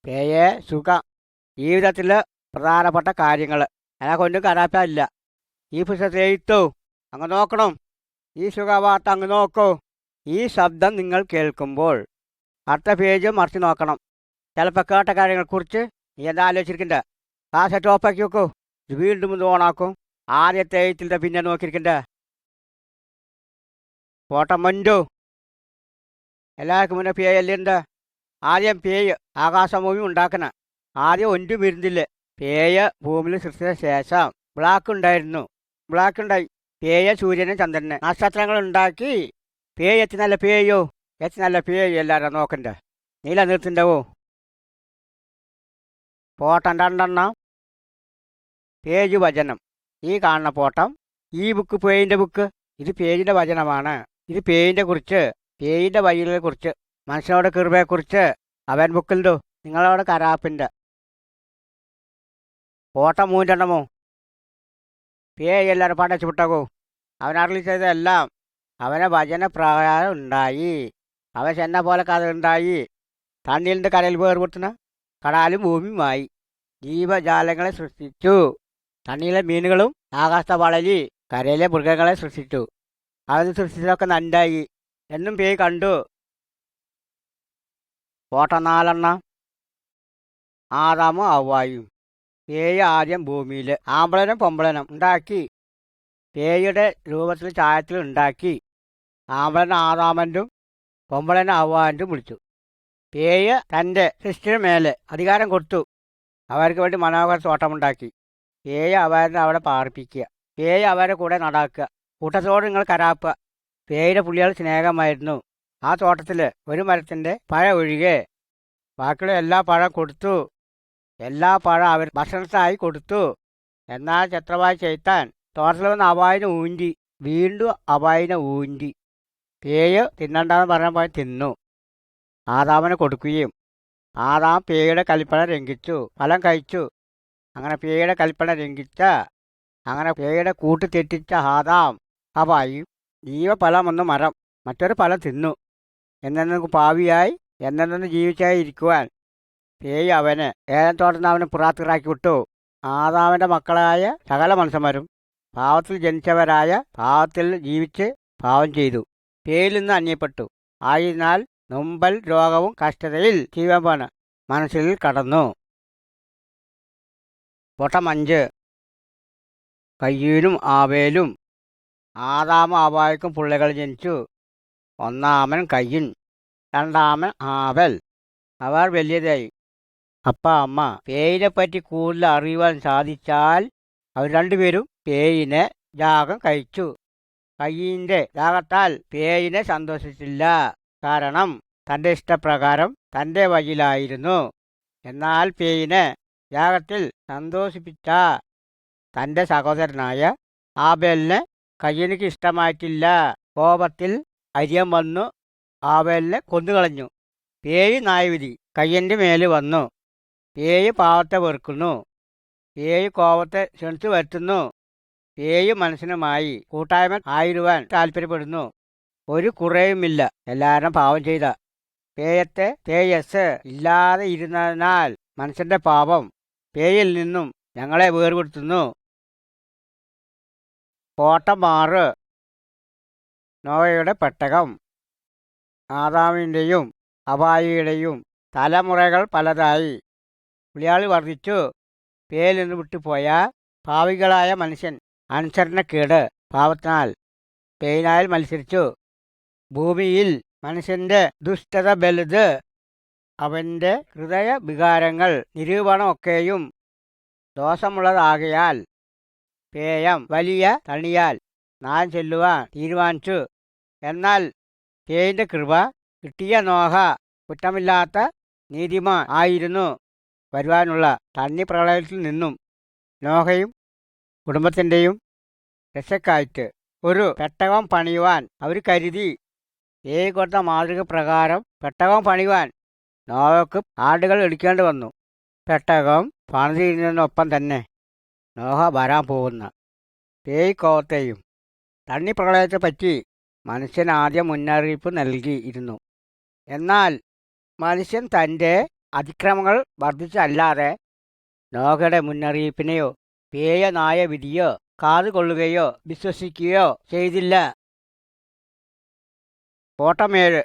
പേയെ സുഖം ജീവിതത്തിൽ പ്രധാനപ്പെട്ട കാര്യങ്ങൾ അതിനെ കൊണ്ടും കരാപ്പില്ല. ഈ പുസ്തകത്തിൽ എഴുത്തു അങ്ങ് നോക്കണം. ഈ സുഖവാർത്ത അങ്ങ് നോക്കൂ. ഈ ശബ്ദം നിങ്ങൾ കേൾക്കുമ്പോൾ അടുത്ത പേജ് മറിച്ച് നോക്കണം. ചിലപ്പോൾ കേട്ട കാര്യങ്ങളെക്കുറിച്ച് നീ എന്താ ആലോചിച്ചിരിക്കണ്ട. കാസറ്റ് ഓഫാക്കി വെക്കൂ. ഇത് വീണ്ടും ഇത് ഓണാക്കും. ആദ്യത്തെ എഴുത്തിൻ്റെ പിന്നെ നോക്കിയിരിക്കണ്ട. ഫോട്ടം മണ്ടു എല്ലാവർക്കും മുന്നേ പേയല്ലുണ്ട്. ആദ്യം പേയ് ആകാശഭൂമി ഉണ്ടാക്കണ. ആദ്യം ഒൻറ്റു വരുന്നില്ല. പേയ് ഭൂമിയിൽ സൃഷ്ടിച്ച ശേഷം ബ്ലാക്ക് ഉണ്ടായിരുന്നു. ബ്ലാക്ക് ഉണ്ടായി. പേയ സൂര്യനും ചന്ദ്രന് നക്ഷത്രങ്ങൾ ഉണ്ടാക്കി. പേയ് എത്തി നല്ല പേയോ എത്തി നല്ല പേയ് എല്ലാവരും നോക്കണ്ട. നീല നിർത്തിണ്ടാവോ. ഫോട്ടം രണ്ടെണ്ണം. പേജ് വചനം. ഈ കാണുന്ന ഫോട്ടം ഈ ബുക്ക് പേയിൻ്റെ ബുക്ക്. ഇത് പേജിൻ്റെ വചനമാണ്. ഇത് പേയിൻ്റെ കുറിച്ച് പേയിൻ്റെ വഴികളെ കുറിച്ച് മനുഷ്യനോട് കൃപയെക്കുറിച്ച് അവൻ ബുക്കിലുണ്ടോ. നിങ്ങളോട് കരാപ്പിൻ്റെ ഫോട്ടം മൂന്നെണ്ണമോ. പേയ് എല്ലാവരും പഠിച്ചു വിട്ടകോ. അവൻ അരളി ചെയ്തതെല്ലാം അവനെ വചനപ്രകാരം ഉണ്ടായി. അവൻ ചെന്ന പോലെ കഥ ഉണ്ടായി. തണ്ണീലിൻ്റെ കരയിൽ വേർപെടുത്തുന്ന കടാലും ഭൂമിയുമായി ജീവജാലങ്ങളെ സൃഷ്ടിച്ചു. തണ്ണീലെ മീനുകളും ആകാശത്തെ വളരി കരയിലെ മൃഗങ്ങളെ സൃഷ്ടിച്ചു. അവന് സൃഷ്ടിച്ചതൊക്കെ നന്നായി എന്നും പേയ് കണ്ടു. ഫോട്ടോ 4. ആദാമും ഹവ്വായും. പേയ് ആദ്യം ഭൂമിയിൽ ആമ്പളനും പൊമ്പളനും ഉണ്ടാക്കി. പേയുടെ രൂപത്തിൽ ചായത്തിൽ ഉണ്ടാക്കി. ആമ്പളൻ ആദാമൻ്റും പൊമ്പളൻ ഹവ്വാൻ്റും വിളിച്ചു. പേയ് തൻ്റെ സൃഷ്ടിയുടെ മേലെ അധികാരം കൊടുത്തു. അവർക്ക് വേണ്ടി മനോഹര തോട്ടമുണ്ടാക്കി. പേയ് അവരെ അവിടെ പാർപ്പിക്കുക. പേയ് അവരെ കൂടെ നടാക്കുക. കൂട്ടത്തോട് നിങ്ങൾ കരാപ്പുക. പേയുടെ പുള്ളികൾ സ്നേഹമായിരുന്നു. ആ തോട്ടത്തിൽ ഒരു മരത്തിൻ്റെ പഴം ഒഴികെ ബാക്കിയുള്ള എല്ലാ പഴം കൊടുത്തു. എല്ലാ പഴം അവർ ഭക്ഷണത്തിനായി കൊടുത്തു. എന്നാൽ ചത്രമായി ചെയ്ത്താൻ തോട്ടത്തിൽ വന്ന് അവായിനെ ഊണ്ടി. വീണ്ടും അവായിനെ ഊണ്ടി. പേയ് തിന്നണ്ടെന്ന് പറഞ്ഞപ്പോൾ തിന്നു. ആദാമിന് കൊടുക്കുകയും ആദാം പേയുടെ കൽപ്പന ലംഘിച്ചു. ഫലം കഴിച്ചു. അങ്ങനെ പേയുടെ കൽപ്പന ലംഘിച്ച അങ്ങനെ പേയുടെ കൂട്ട് തെറ്റിച്ച ആദാം ഹവ്വായും ജീവഫലം മരം മറ്റൊരു ഫലം തിന്നു. എന്നു പാവിയായി എന്നു ജീവിച്ചായി ഇരിക്കുവാൻ പേയ് അവന് ഏദൻ തോട്ടത്തിൽ അവനെ പുറാത്തിറാക്കി വിട്ടു. ആദാമിൻ്റെ മക്കളായ സകല മനുഷ്യന്മാരും പാവത്തിൽ ജനിച്ചവരായ പാവത്തിൽ ജീവിച്ച് പാവം ചെയ്തു. പേയിൽ നിന്ന് അന്യപ്പെട്ടു. ആയതിനാൽ നുമ്പൽ രോഗവും കഷ്ടതയിൽ ജീവൻ മനസ്സിൽ കടന്നു. ഫോട്ടം 5. കയ്യൂനും ആവേലും. ആദാമും ഹവ്വായ്ക്കും പിള്ളകൾ ജനിച്ചു. ഒന്നാമൻ കയ്യൻ, രണ്ടാമൻ ആവൽ. അവർ വലിയതായി. അപ്പ അമ്മ പേയിനെ പറ്റി കൂടുതൽ അറിയുവാൻ സാധിച്ചാൽ അവർ രണ്ടുപേരും പേയിനെ യാഗം കഴിച്ചു. കയ്യീൻ്റെ യാഗത്താൽ പേയിനെ സന്തോഷിച്ചില്ല. കാരണം തൻ്റെ ഇഷ്ടപ്രകാരം തൻ്റെ വഴിയിലായിരുന്നു. എന്നാൽ പേയിനെ യാഗത്തിൽ സന്തോഷിപ്പിച്ച തൻ്റെ സഹോദരനായ ആബേലിനെ കയ്യനിക്ക് ഇഷ്ടമായിട്ടില്ല. കോപത്തിൽ അരിയം വന്നു ആബേലിനെ കൊന്നുകളഞ്ഞു. പേയ് ന്യായവിധി കയ്യൻ്റെ മേൽ വന്നു. പേയ് പാവത്തെ വെറുക്കുന്നു. പേയ് കോപത്തെ ക്ഷണിച്ചു വരുത്തുന്നു. പേയ് മനുഷ്യനുമായി കൂട്ടായ്മ ആയിരുവാൻ താല്പര്യപ്പെടുന്നു. ഒരു കുറയുമില്ല. എല്ലാവരും പാവം ചെയ്ത പേയത്തെ തേജസ് ഇല്ലാതെ ഇരുന്നതിനാൽ മനുഷ്യൻ്റെ പാപം പേയിൽ നിന്നും ഞങ്ങളെ വേർപെടുത്തുന്നു. ഫോട്ടം 6. നോവയുടെ പെട്ടകം. ആദാമിൻ്റെയും ഹവ്വായിയുടെയും തലമുറകൾ പലതായി. പുള്ളിയാൾ വർദ്ധിച്ചു. പേയിൽ നിന്ന് വിട്ടുപോയ പാവികളായ മനുഷ്യൻ അനുസരണക്കേട് പാവത്തിനാൽ പേയിനായി മത്സരിച്ചു. ഭൂമിയിൽ മനുഷ്യൻ്റെ ദുഷ്ടത വലുത്. അവൻ്റെ ഹൃദയ വികാരങ്ങൾ നിരൂപണമൊക്കെയും ദോഷമുള്ളതാകയാൽ പേയം വലിയ തണിയാൽ നാം ചെല്ലുവാൻ തീരുമാനിച്ചു. എന്നാൽ പേയിൻ്റെ കൃപ കിട്ടിയ നോഹ കുറ്റമില്ലാത്ത നീതിമാൻ ആയിരുന്നു. വരുവാനുള്ള തണ്ണി പ്രളയത്തിൽ നിന്നും നോഹയും കുടുംബത്തിൻ്റെയും രക്ഷക്കായിട്ട് ഒരു പെട്ടകം പണിയുവാൻ അവർ കരുതി. പേയ് കൊടുത്ത മാതൃക പ്രകാരം പെട്ടകം പണിയുവാൻ നോഹയ്ക്ക് ആടുകൾ എടുക്കേണ്ടി വന്നു. പെട്ടകം പണിതിരുന്നതിനൊപ്പം തന്നെ നോഹ വരാൻ പോകുന്ന പേയ് കോപത്തെയും തണ്ണി പ്രളയത്തെപ്പറ്റി മനുഷ്യൻ ആദ്യം മുന്നറിയിപ്പ് നൽകിയിരുന്നു. എന്നാൽ മനുഷ്യൻ തൻ്റെ അതിക്രമങ്ങൾ വർദ്ധിച്ചല്ലാതെ നോഹയുടെ മുന്നറിയിപ്പിനെയോ പേയ നായ വിധിയോ കാതുകൊള്ളുകയോ വിശ്വസിക്കുകയോ ചെയ്തില്ല. കോട്ടമേഴ്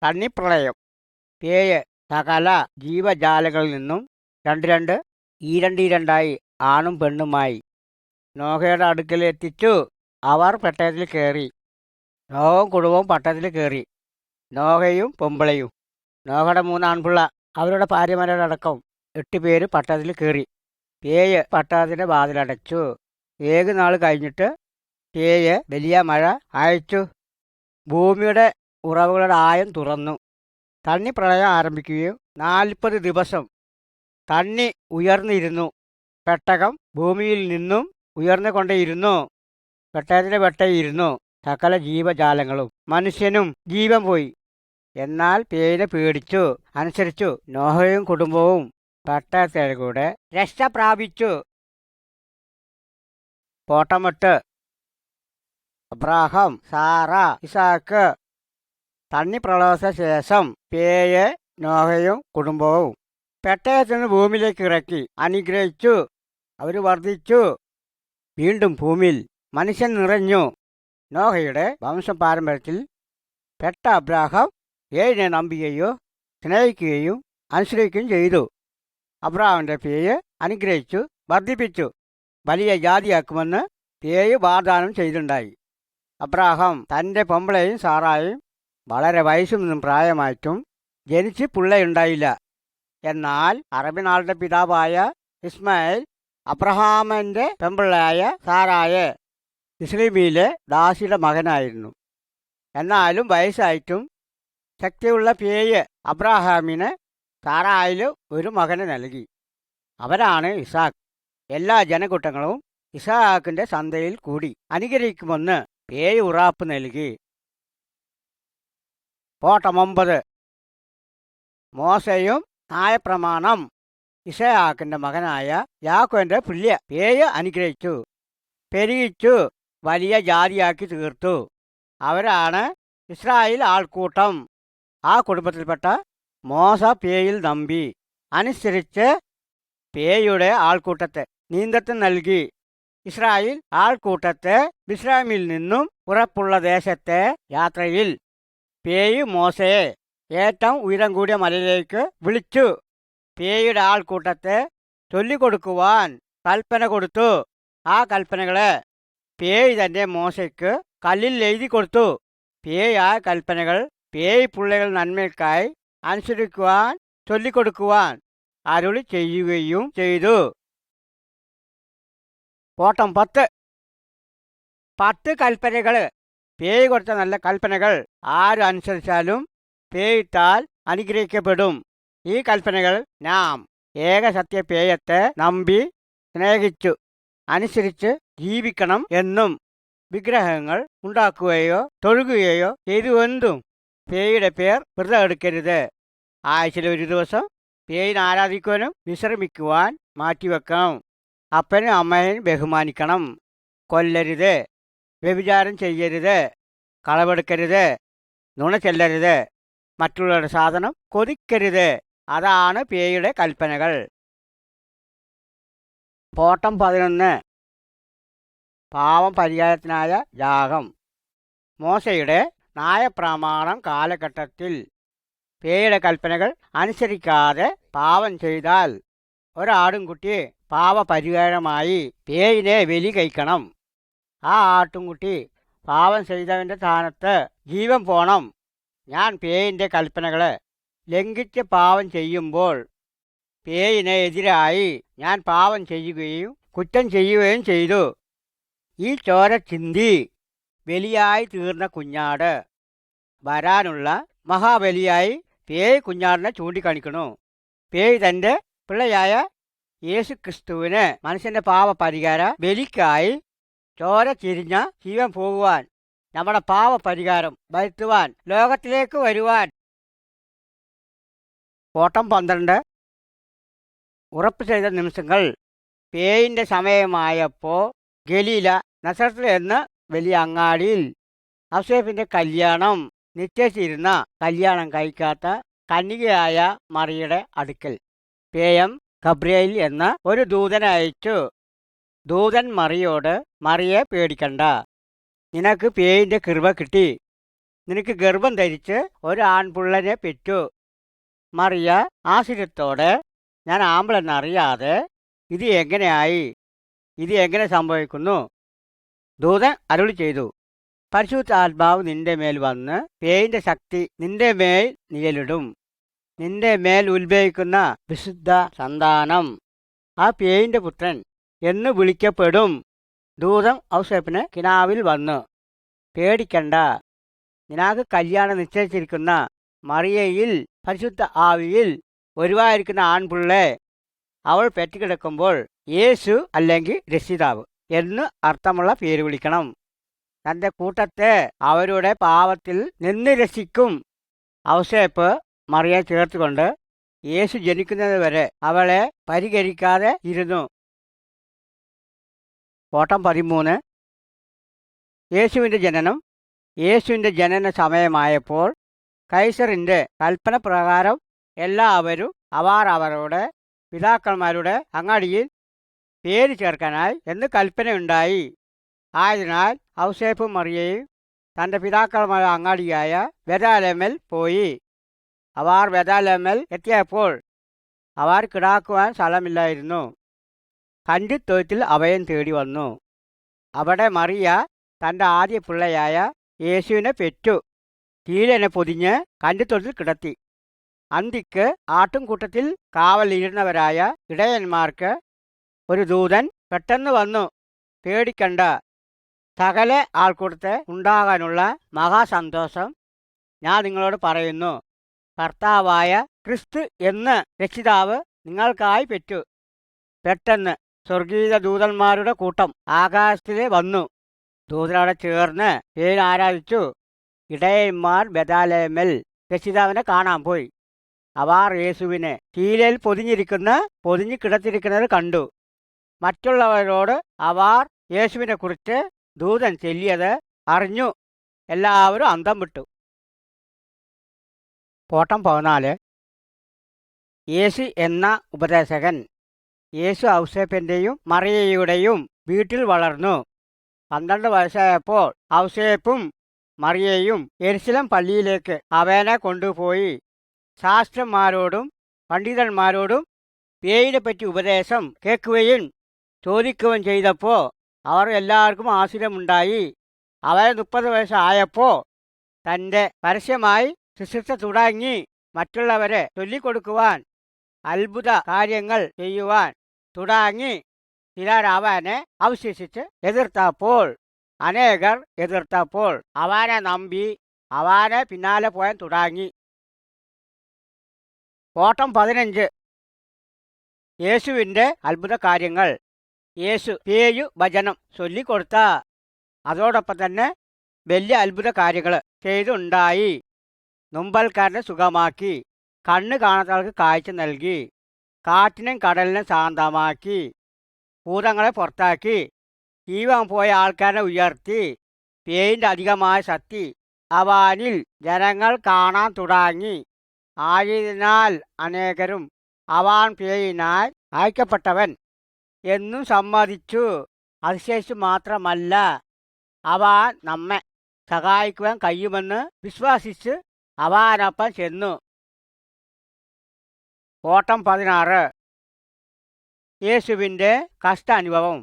തണ്ണിപ്രളയം. പേയ് സകല ജീവജാലങ്ങളിൽ നിന്നും രണ്ട് ഈരണ്ടീരണ്ടായി ആണും പെണ്ണുമായി നോഹയുടെ അടുക്കൽ എത്തിച്ചു. അവർ പട്ടയത്തിൽ കയറി. നോഹവും കുടുംബവും പട്ടയത്തിൽ കയറി. നോഹയും പൊമ്പിളയും നോഹയുടെ 3 ആൺപിള്ള അവരുടെ ഭാര്യമാരോടക്കം 8 പേര് പട്ടണത്തിൽ കയറി. പേയ് പട്ടണത്തിൻ്റെ വാതിലടച്ചു. 7 നാൾ കഴിഞ്ഞിട്ട് പേയ് വലിയ മഴ അയച്ചു. ഭൂമിയുടെ ഉറവുകളുടെ ആയം തുറന്നു. തണ്ണി പ്രളയം ആരംഭിക്കുകയും 40 ദിവസം തണ്ണി ഉയർന്നിരുന്നു. പെട്ടകം ഭൂമിയിൽ നിന്നും ഉയർന്നുകൊണ്ടേയിരുന്നു. പെട്ടകത്തിൻ്റെ വെട്ടയിരുന്നു സകല ജീവജാലങ്ങളും. മനുഷ്യനും ജീവൻ പോയി. എന്നാൽ പേയിനെ പേടിച്ചു അനുസരിച്ചു നോഹയും കുടുംബവും പെട്ടകത്തിൽ കൂടെ രക്ഷ പ്രാപിച്ചു. കോട്ടമിട്ട് അബ്രാഹാം, സാറ, ഇസാക്ക്. തണ്ണി പ്രളയത്തിന് ശേഷം പേയ് നോഹയും കുടുംബവും പെട്ടകത്തിൽ നിന്ന് ഭൂമിയിലേക്ക് ഇറക്കി അനുഗ്രഹിച്ചു. അവർ വർദ്ധിച്ചു. വീണ്ടും ഭൂമിയിൽ മനുഷ്യൻ നിറഞ്ഞു. നോഹയുടെ വംശപാരമ്പര്യത്തിൽ പെട്ട അബ്രാഹാം ഏഴിനെ നമ്പുകയോ സ്നേഹിക്കുകയും അനുസരിക്കുകയും ചെയ്തു. അബ്രാഹാമിൻ്റെ പേയ് അനുഗ്രഹിച്ചു വർദ്ധിപ്പിച്ചു. വലിയ ജാതിയാക്കുമെന്ന് പേയ് വാഗ്ദാനം ചെയ്തിട്ടുണ്ടായി. അബ്രാഹാം തൻ്റെ പൊമ്പിളയും സാറായും വളരെ വയസ്സും നിന്നും പ്രായമായിട്ടും ജനിച്ച് പിള്ളയുണ്ടായില്ല. എന്നാൽ അറബിനാളുടെ പിതാവായ ഇസ്മായിൽ അബ്രഹാമിൻ്റെ പെമ്പിള്ളയായ സാറായ ഇസ്ലീമിയിലെ ദാസിയുടെ മകനായിരുന്നു. എന്നാലും വയസ്സായിട്ടും ശക്തിയുള്ള പേയ് അബ്രഹാമിന് സാറായില് ഒരു മകനെ നൽകി. അവരാണ് ഇസാക്ക്. എല്ലാ ജനകൂട്ടങ്ങളും ഇസാക്കിൻ്റെ സന്തതിയിൽ കൂടി അനുഗ്രഹിക്കുമെന്ന് പേയ് ഉറപ്പ് നൽകി. കോട്ടം 9 മോശയും ന്യായപ്രമാണം. ഇസഹാക്കിൻ്റെ മകനായ യാക്കോബിന്റെ പുല്യ പേയ് അനുഗ്രഹിച്ചു പെരുകിച്ചു വലിയ ജാതിയാക്കി തീർത്തു. അവരാണ് ഇസ്രായേൽ ആൾക്കൂട്ടം. ആ കുടുംബത്തിൽപ്പെട്ട മോശ പേയിൽ നമ്പി അനുസരിച്ച് പേയുടെ ആൾക്കൂട്ടത്തെ നീന്തത്തിന് നൽകി. ഇസ്രായേൽ ആൾക്കൂട്ടത്തെ മിസ്രയീമിൽ നിന്നും ഉറപ്പുള്ള ദേശത്തെ യാത്രയിൽ പേയ് മോശയെ ഏറ്റവും ഉയരം കൂടിയ മലയിലേക്ക് വിളിച്ചു. പേയുടെ ആൾക്കൂട്ടത്തെ ചൊല്ലിക്കൊടുക്കുവാൻ കൽപ്പന കൊടുത്തു. ആ കൽപ്പനകളെ പേയ് തന്നെ മോശയ്ക്ക് കല്ലിൽ എഴുതി കൊടുത്തു. പേയ് ആ കൽപ്പനകൾ പേയ് പിള്ളകൾ നന്മയ്ക്കായി അനുസരിക്കുവാൻ ചൊല്ലിക്കൊടുക്കുവാൻ അരുളി ചെയ്യുകയും ചെയ്തു. കോട്ടം 10 കൽപ്പനകൾ. പേയ് കൊടുത്ത നല്ല കൽപ്പനകൾ ആരും അനുസരിച്ചാലും പേയിട്ടാൽ അനുഗ്രഹിക്കപ്പെടും. ഈ കൽപ്പനകൾ നാം ഏകസത്യ പേയത്തെ നമ്പി സ്നേഹിച്ചു അനുസരിച്ച് ജീവിക്കണം എന്നും വിഗ്രഹങ്ങൾ ഉണ്ടാക്കുകയോ തൊഴുകുകയോ ചെയ്തുവെന്നും പേയുടെ പേർ വ്രതം എടുക്കരുത്. ആഴ്ചയിൽ ഒരു ദിവസം പേയിനെ ആരാധിക്കുവാനും വിശ്രമിക്കുവാൻ മാറ്റിവെക്കണം. അപ്പനും അമ്മയും ബഹുമാനിക്കണം. കൊല്ലരുത്, വ്യഭിചാരം ചെയ്യരുത്, കളവെടുക്കരുത്, നുണ ചെല്ലരുത്, മറ്റുള്ളവരുടെ സാധനം കൊതിക്കരുത്. അതാണ് പേയുടെ കൽപ്പനകൾ. കോട്ടം 11 പാവം പരിഹാരത്തിനായ യാഗം. മോശയുടെ ന്യായപ്രമാണം കാലഘട്ടത്തിൽ പേയുടെ കൽപ്പനകൾ അനുസരിക്കാതെ പാപം ചെയ്താൽ ഒരാടുംകുട്ടി പാപപരിഹാരമായി പേയിനെ ബലി കഴിക്കണം. ആ ആട്ടുംകുട്ടി പാപം ചെയ്തവൻ്റെ സ്ഥാനത്ത് ജീവൻ പോണം. ഞാൻ പേയിൻ്റെ കൽപ്പനകളെ ലംഘിച്ച് പാപം ചെയ്യുമ്പോൾ പേയിന് എതിരായി ഞാൻ പാപം ചെയ്യുകയും കുറ്റം ചെയ്യുകയും ചെയ്തു. ഈ ചോര ചിന്തി ബലിയായി തീർന്ന കുഞ്ഞാട് വരാനുള്ള മഹാബലിയായി പേയ് കുഞ്ഞാടിനെ ചൂണ്ടിക്കാണിക്കണു. പേയ് തൻ്റെ പിള്ളയായ യേശു ക്രിസ്തുവിന് മനുഷ്യൻ്റെ പാപപരിഹാര ബലിക്കായി ചോര ചിരിഞ്ഞ ജീവൻ പോകുവാൻ നമ്മുടെ പാപപരിഹാരം വരുത്തുവാൻ ലോകത്തിലേക്ക് വരുവാൻ. കോട്ടം 12 ഉറപ്പ് ചെയ്ത നിമിഷങ്ങൾ. പേയിൻ്റെ സമയമായപ്പോൾ ഗലീല നസറത്തിൽ എന്ന വലിയ അങ്ങാടിയിൽ ഔസേപ്പിൻ്റെ കല്യാണം നിശ്ചയിച്ചിരുന്ന കല്യാണം കഴിക്കാത്ത കന്യകയായ മറിയയുടെ അടുക്കൽ പേയം ഗബ്രിയേൽ എന്ന ഒരു ദൂതനെ അയച്ചു. ദൂതൻ മറിയോട്, മറിയെ പേടിക്കണ്ട, നിനക്ക് പേയിൻ്റെ കൃപ കിട്ടി, നിനക്ക് ഗർഭം ധരിച്ച് ഒരു ആൺപിള്ളനെ പെറ്റു. മറിയ ആശ്ചര്യത്തോടെ, ഞാൻ ആമ്പിളെന്നറിയാതെ ഇത് എങ്ങനെയായി, ഇത് എങ്ങനെ സംഭവിക്കുന്നു? ദൂതൻ അരുളി ചെയ്തു, പരിശുദ്ധാത്മാവ് നിന്റെ മേൽ വന്ന് പേയിൻ്റെ ശക്തി നിന്റെ മേൽ നിഴലിടും. നിന്റെ മേൽ ഉത്ഭവിക്കുന്ന വിശുദ്ധ സന്താനം ആ പേയിൻ്റെ പുത്രൻ എന്ന് വിളിക്കപ്പെടും. ദൂതൻ ഔസേപ്പിന് കിനാവിൽ വന്നു, പേടിക്കണ്ട, നിനക്ക് കല്യാണം നിശ്ചയിച്ചിരിക്കുന്ന മറിയയിൽ പരിശുദ്ധ ആവിയിൽ ഒരുവായിരിക്കുന്ന ആൺപിള്ളെ അവൾ പെറ്റുകിടക്കുമ്പോൾ യേശു അല്ലെങ്കിൽ രക്ഷിതാവ് എന്ന് അർത്ഥമുള്ള പേര് വിളിക്കണം. തൻ്റെ കൂട്ടത്തെ അവരുടെ പാപത്തിൽ നിന്ന് രക്ഷിക്കും. ഔസേപ്പ് മറിയെ ചേർത്തുകൊണ്ട് യേശു ജനിക്കുന്നത് വരെ അവളെ പരിഹരിക്കാതെ ഇരുന്നു. ഓട്ടം 13. യേശുവിൻ്റെ ജനനം. യേശുവിൻ്റെ ജനന സമയമായപ്പോൾ കൈസറിൻ്റെ കൽപ്പന പ്രകാരം എല്ലാവരും അവരുടെ പിതാക്കന്മാരുടെ അങ്ങാടിയിൽ പേര് ചേർക്കാനായി എന്ന് കൽപ്പനയുണ്ടായി. ആയതിനാൽ ഔസേപ്പും മറിയയും തൻ്റെ പിതാക്കന്മാരുടെ അങ്ങാടിയായ ബെഥാലേമിൽ പോയി. അവർ ബെഥാലേമിൽ എത്തിയപ്പോൾ അവർ കിടക്കുവാൻ സ്ഥലമില്ലായിരുന്നു. കണ്ടിത്തൊഴുത്തിൽ അഭയം തേടി വന്നു. അവിടെ മറിയ തൻ്റെ ആദ്യ പിള്ളയായ യേശുവിനെ പെറ്റു. കീഴനെ പൊതിഞ്ഞ് കണ്ടിത്തൊഴുത്തിൽ കിടത്തി. അന്തിക്ക് ആട്ടുംകൂട്ടത്തിൽ കാവലിരുന്നവരായ ഇടയന്മാർക്ക് ഒരു ദൂതൻ പെട്ടെന്ന് വന്നു, പേടിക്കണ്ട, സകല ആൾക്കൂട്ടത്തെ ഉണ്ടാകാനുള്ള മഹാസന്തോഷം ഞാൻ നിങ്ങളോട് പറയുന്നു. കർത്താവായ ക്രിസ്തു എന്ന രക്ഷിതാവ് നിങ്ങൾക്കായി പെറ്റു. പെട്ടെന്ന് സ്വർഗീയ ദൂതന്മാരുടെ കൂട്ടം ആകാശത്തിലെ വന്നു. ദൂതനോടെ ചേർന്ന് പേര് ആരാധിച്ചു. ഇടയന്മാർ ബെഥാലേമിൽ രക്ഷിതാവിനെ കാണാൻ പോയി. അവർ യേശുവിനെ ശീലയിൽ പൊതിഞ്ഞു കിടത്തിയിരിക്കുന്നത് കണ്ടു. മറ്റുള്ളവരോട് അവർ യേശുവിനെ കുറിച്ച് ദൂതൻ ചൊല്ലിയത് അറിഞ്ഞു. എല്ലാവരും അന്തം വിട്ടു. ഓട്ടം 14. യേശു എന്ന ഉപദേശകൻ. യേശു ഔസേപ്പിൻ്റെയും മറിയയുടെയും വീട്ടിൽ വളർന്നു. 12 വയസ്സായപ്പോൾ ഔസേപ്പും മറിയയും യെരുശലേം പള്ളിയിലേക്ക് അവനെ കൊണ്ടുപോയി. ശാസ്ത്രന്മാരോടും പണ്ഡിതന്മാരോടും പേയിനെ പറ്റി ഉപദേശം കേൾക്കുകയും ചോദിക്കുകയും ചെയ്തപ്പോൾ അവർ എല്ലാവർക്കും ആശ്ചര്യമുണ്ടായി. അവന് 30 വയസ്സായപ്പോൾ തൻ്റെ പരസ്യമായി ശുശ്രൂഷ തുടങ്ങി. മറ്റുള്ളവരെ ചൊല്ലിക്കൊടുക്കുവാൻ, അത്ഭുത കാര്യങ്ങൾ ചെയ്യുവാൻ തുടങ്ങി. ചിലർ അവനെ അവശേഷിച്ച് അനേകർ എതിർത്തപ്പോൾ അവനെ നമ്പി അവനെ പിന്നാലെ പോയാൻ തുടങ്ങി. ഓട്ടം 15. യേശുവിൻ്റെ അത്ഭുത കാര്യങ്ങൾ. യേശു പേയു വചനം ചൊല്ലിക്കൊടുത്ത അതോടൊപ്പം തന്നെ വലിയ അത്ഭുത കാര്യങ്ങൾ ചെയ്തുണ്ടായി. നുമ്പൽക്കാരനെ സുഖമാക്കി, കണ്ണ് കാണാത്തവർക്ക് കാഴ്ച നൽകി, കാറ്റിനും കടലിനും ശാന്തമാക്കി, ഭൂതങ്ങളെ പുറത്താക്കി, ജീവൻ പോയ ആൾക്കാരെ ഉയർത്തി. പേയിൻ്റെ അധികമായ ശക്തി അവനിൽ ജനങ്ങൾ കാണാൻ തുടങ്ങി. ആയതിനാൽ അനേകരും അവൻ പേയിനാൽ അയക്കപ്പെട്ടവൻ എന്നും സമ്മതിച്ചു. അതിശേഷിച്ചു മാത്രമല്ല, അവൻ നമ്മെ സഹായിക്കുവാൻ കഴിയുമെന്ന് വിശ്വസിച്ച് അവനൊപ്പം ചെന്നു. ഓട്ടം 16. യേശുവിൻ്റെ കഷ്ടാനുഭവം.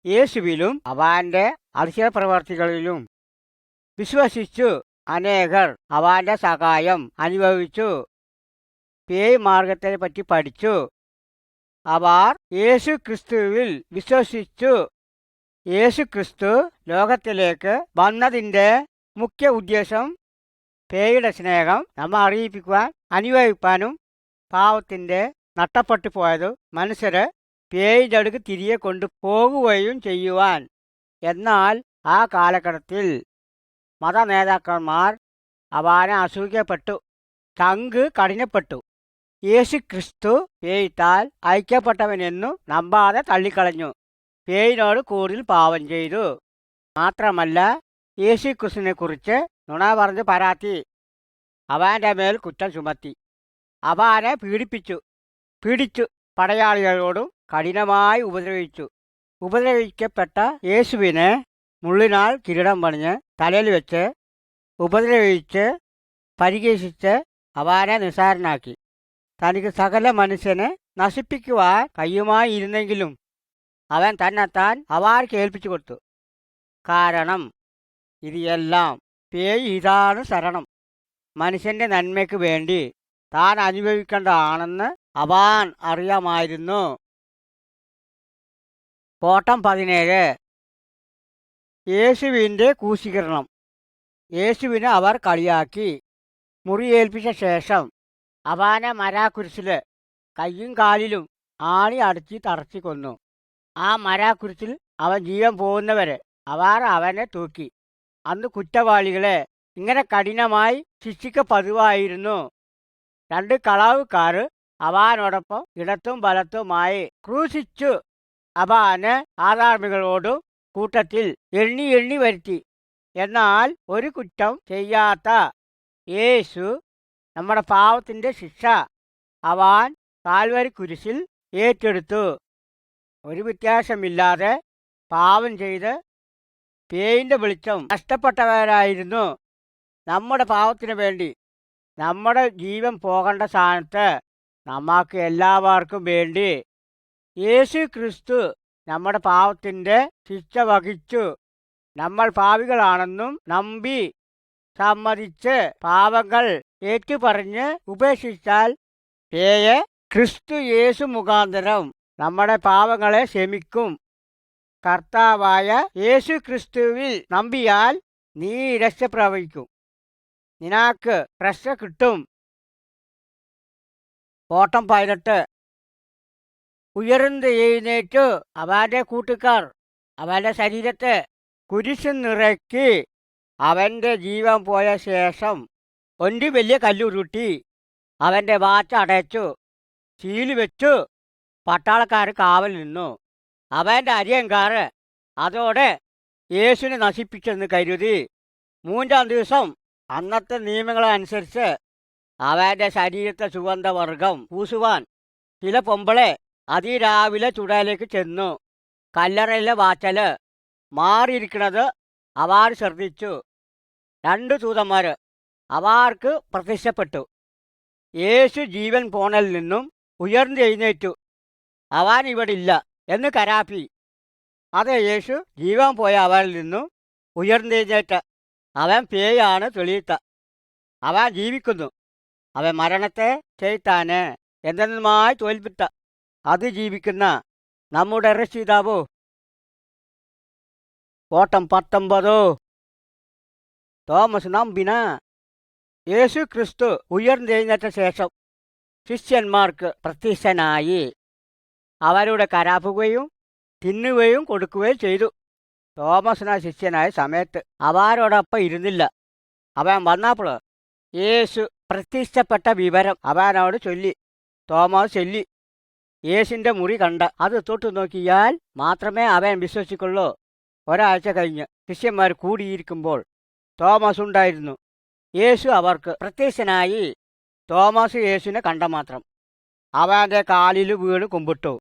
യേശുവിലും അവൻ്റെ അതിശയപ്രവർത്തികളിലും വിശ്വസിച്ചു അനേകർ അവൻ്റെ സഹായം അനുഭവിച്ചു. പേയ് മാർഗത്തെ പറ്റി പഠിച്ചു. അവർ യേശു ക്രിസ്തുവിൽ വിശ്വസിച്ചു. യേശു ക്രിസ്തു ലോകത്തിലേക്ക് വന്നതിൻ്റെ മുഖ്യ ഉദ്ദേശം പേയുടെ സ്നേഹം നമ്മെ അറിയിപ്പിക്കുവാൻ, അനുഭവിപ്പാനും പാവത്തിൻ്റെ നഷ്ടപ്പെട്ടു പോയത് മനുഷ്യരെ പേയിൻ്റെ അടുക്ക് തിരികെ കൊണ്ടുപോകുകയും ചെയ്യുവാൻ. എന്നാൽ ആ കാലഘട്ടത്തിൽ മതനേതാക്കന്മാർ അവനെ അസൂയപ്പെട്ടു, ചങ്ക് കഠിനപ്പെട്ടു. യേശു ക്രിസ്തു പേയിത്താൽ ഐക്യപ്പെട്ടവനെന്നു നമ്പാതെ തള്ളിക്കളഞ്ഞു. പേയിനോട് കൂടുതൽ പാവം ചെയ്തു. മാത്രമല്ല, യേശു ക്രിസ്തുവിനെ കുറിച്ച് നുണ പറഞ്ഞ് പരാതി അവൻ്റെ മേൽ കുറ്റം ചുമത്തി. അവനെ പിടിച്ചു പടയാളികളോടും കഠിനമായി ഉപദ്രവിച്ചു. ഉപദ്രവിക്കപ്പെട്ട യേശുവിനെ മുള്ളിനാൽ കിരീടം പണിഞ്ഞ് തലയിൽ വെച്ച് ഉപദ്രവിച്ച് പരിഹസിച്ച് അവനെ നിസ്സാരനാക്കി. തനിക്ക് സകല മനുഷ്യനെ നശിപ്പിക്കുവാൻ കഴിയുമായിരുന്നെങ്കിലും അവൻ തന്നെത്താൻ അവർക്ക് ഏൽപ്പിച്ചു കൊടുത്തു. കാരണം ഇത് എല്ലാം പേയ് ഇതാണ് ശരണം. മനുഷ്യന്റെ നന്മയ്ക്ക് വേണ്ടി താൻ അനുഭവിക്കേണ്ടതാണെന്ന് അവൻ അറിയാമായിരുന്നു. കോട്ടം 17. യേശുവിൻ്റെ ക്രൂശീകരണം. യേശുവിനെ അവർ കളിയാക്കി മുറിയേൽപ്പിച്ച ശേഷം അവനെ മരാക്കുരിശിൽ കയ്യും കാലിലും ആണി അടിച്ച് തറച്ചു കൊന്നു. ആ മരാക്കുരിശിൽ അവൻ ജീവൻ പോകുന്നവരെ അവർ അവനെ തൂക്കി. അന്ന് കുറ്റവാളികളെ ഇങ്ങനെ കഠിനമായി ശിക്ഷിക്ക പതിവായിരുന്നു. 2 കളവുകാർ അവനോടൊപ്പം ഇടത്തും വലത്തുമായി ക്രൂശിച്ചു. അവന് ആധാർമികളോടും കൂട്ടത്തിൽ എണ്ണി വരുത്തി. എന്നാൽ ഒരു കുറ്റം ചെയ്യാത്ത യേശു നമ്മുടെ പാവത്തിൻ്റെ ശിക്ഷ അവൻ കാൽവരി കുരിശിൽ ഏറ്റെടുത്തു. ഒരു വ്യത്യാസമില്ലാതെ പാവം ചെയ്ത് പേയിൻ്റെ വെളിച്ചം നഷ്ടപ്പെട്ടവരായിരുന്നു. നമ്മുടെ പാവത്തിന് വേണ്ടി നമ്മുടെ ജീവൻ പോകേണ്ട സ്ഥാനത്ത് നമുക്ക് എല്ലാവർക്കും വേണ്ടി യേശു ക്രിസ്തു നമ്മുടെ പാവത്തിൻ്റെ ശിക്ഷ വഹിച്ചു. നമ്മൾ പാപികളാണെന്നും നമ്പി സമ്മതിച്ച് പാപങ്ങൾ ഏറ്റുപറഞ്ഞ് ഉപേക്ഷിച്ചാൽ പേയെ ക്രിസ്തു യേശു മുഖാന്തരം നമ്മുടെ പാപങ്ങളെ ക്ഷമിക്കും. കർത്താവായ യേശു ക്രിസ്തുവിൽ നമ്പിയാൽ നീ രക്ഷ പ്രാപിക്കും. നിനക്ക് രക്ഷ കിട്ടും. കോട്ടം 18. ഉയർന്ന് എഴുന്നേറ്റു അവൻ്റെ കൂട്ടുകാർ അവൻ്റെ ശരീരത്തെ കുരിശ് നിറക്കി അവൻ്റെ ജീവൻ പോയ ശേഷം ഒരു വലിയ കല്ലുരുട്ടി അവൻ്റെ വാച്ച അടച്ചു ചീലി വെച്ചു. പട്ടാളക്കാർ കാവൽ നിന്നു. അവൻ്റെ അരിയങ്കാർ അതോടെ യേശുവിനെ നശിപ്പിച്ചെന്ന് കരുതി 3-ാം ദിവസം അന്നത്തെ നിയമങ്ങളനുസരിച്ച് അവൻ്റെ ശരീരത്തെ സുഗന്ധവർഗം പൂസുവാൻ ചില പൊമ്പളെ അതിരാവിലെ ചുടലേക്ക് ചെന്നു. കല്ലറയിലെ വാച്ചൽ മാറിയിരിക്കുന്നത് അവർ ശ്രദ്ധിച്ചു. 2 ദൂതന്മാർ അവർക്ക് പ്രത്യക്ഷപ്പെട്ടു. യേശു ജീവൻ പോണൽ നിന്നും ഉയർന്നെഴുന്നേറ്റു, അവൻ ഇവിടെ ഇല്ല എന്ന് കരാപ്പി. അതെ, യേശു ജീവൻ പോയ അവരിൽ നിന്നും ഉയർന്നെഴുന്നേറ്റ അവൻ പേയാണ് തെളിയിത്ത. അവൻ ജീവിക്കുന്നു. അവൻ മരണത്തെ ചെയ്താന് എന്തെന്നുമായി തോൽപ്പിത്ത അതിജീവിക്കുന്ന നമ്മുടെ രക്ഷിതാവോ. കോട്ടം 19. തോമസ് നമ്പിന. യേശു ക്രിസ്തു ഉയർന്നെഴുന്നേറ്റ ശേഷം ശിഷ്യന്മാർക്ക് പ്രത്യക്ഷനായി അവരുടെ കരാപ്പുകയും തിന്നുകയും കൊടുക്കുകയും ചെയ്തു. തോമസിന് ശിഷ്യനായ സമയത്ത് അവരോടൊപ്പം ഇരുന്നില്ല. അവൻ വന്നപ്പോൾ യേശു പ്രത്യക്ഷപ്പെട്ട വിവരം അവനോട് ചൊല്ലി. തോമസ് ചൊല്ലി യേശുവിൻ്റെ മുറി കണ്ട അത് തൊട്ടു നോക്കിയാൽ മാത്രമേ അവൻ വിശ്വസിക്കുള്ളൂ. ഒരാഴ്ച കഴിഞ്ഞ് ശിഷ്യന്മാർ കൂടിയിരിക്കുമ്പോൾ തോമസ് ഉണ്ടായിരുന്നു. യേശു അവർക്ക് പ്രത്യക്ഷനായി. തോമസ് യേശുവിനെ കണ്ട മാത്രം അവൻ്റെ കാലിൽ വീണ് കുമ്പിട്ടു.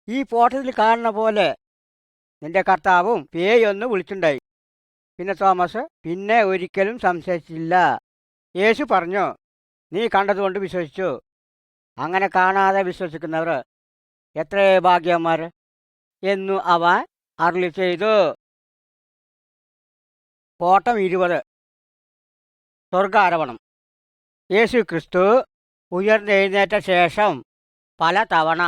ഈ ഫോട്ടോയിൽ കാണുന്ന പോലെ നിന്റെ കർത്താവും പേയൊന്ന് വിളിച്ചുണ്ടായി. പിന്നെ തോമസ് പിന്നെ ഒരിക്കലും സംശയിച്ചില്ല. യേശു പറഞ്ഞു, നീ കണ്ടതുകൊണ്ട് വിശ്വസിച്ചു. അങ്ങനെ കാണാതെ വിശ്വസിക്കുന്നവർ എത്ര ഭാഗ്യന്മാർ എന്നു അവൻ അരുളി ചെയ്തു. കോട്ടം 20. സ്വർഗാരോഹണം. യേശു ക്രിസ്തു ഉയർന്നെഴുന്നേറ്റ ശേഷം പല തവണ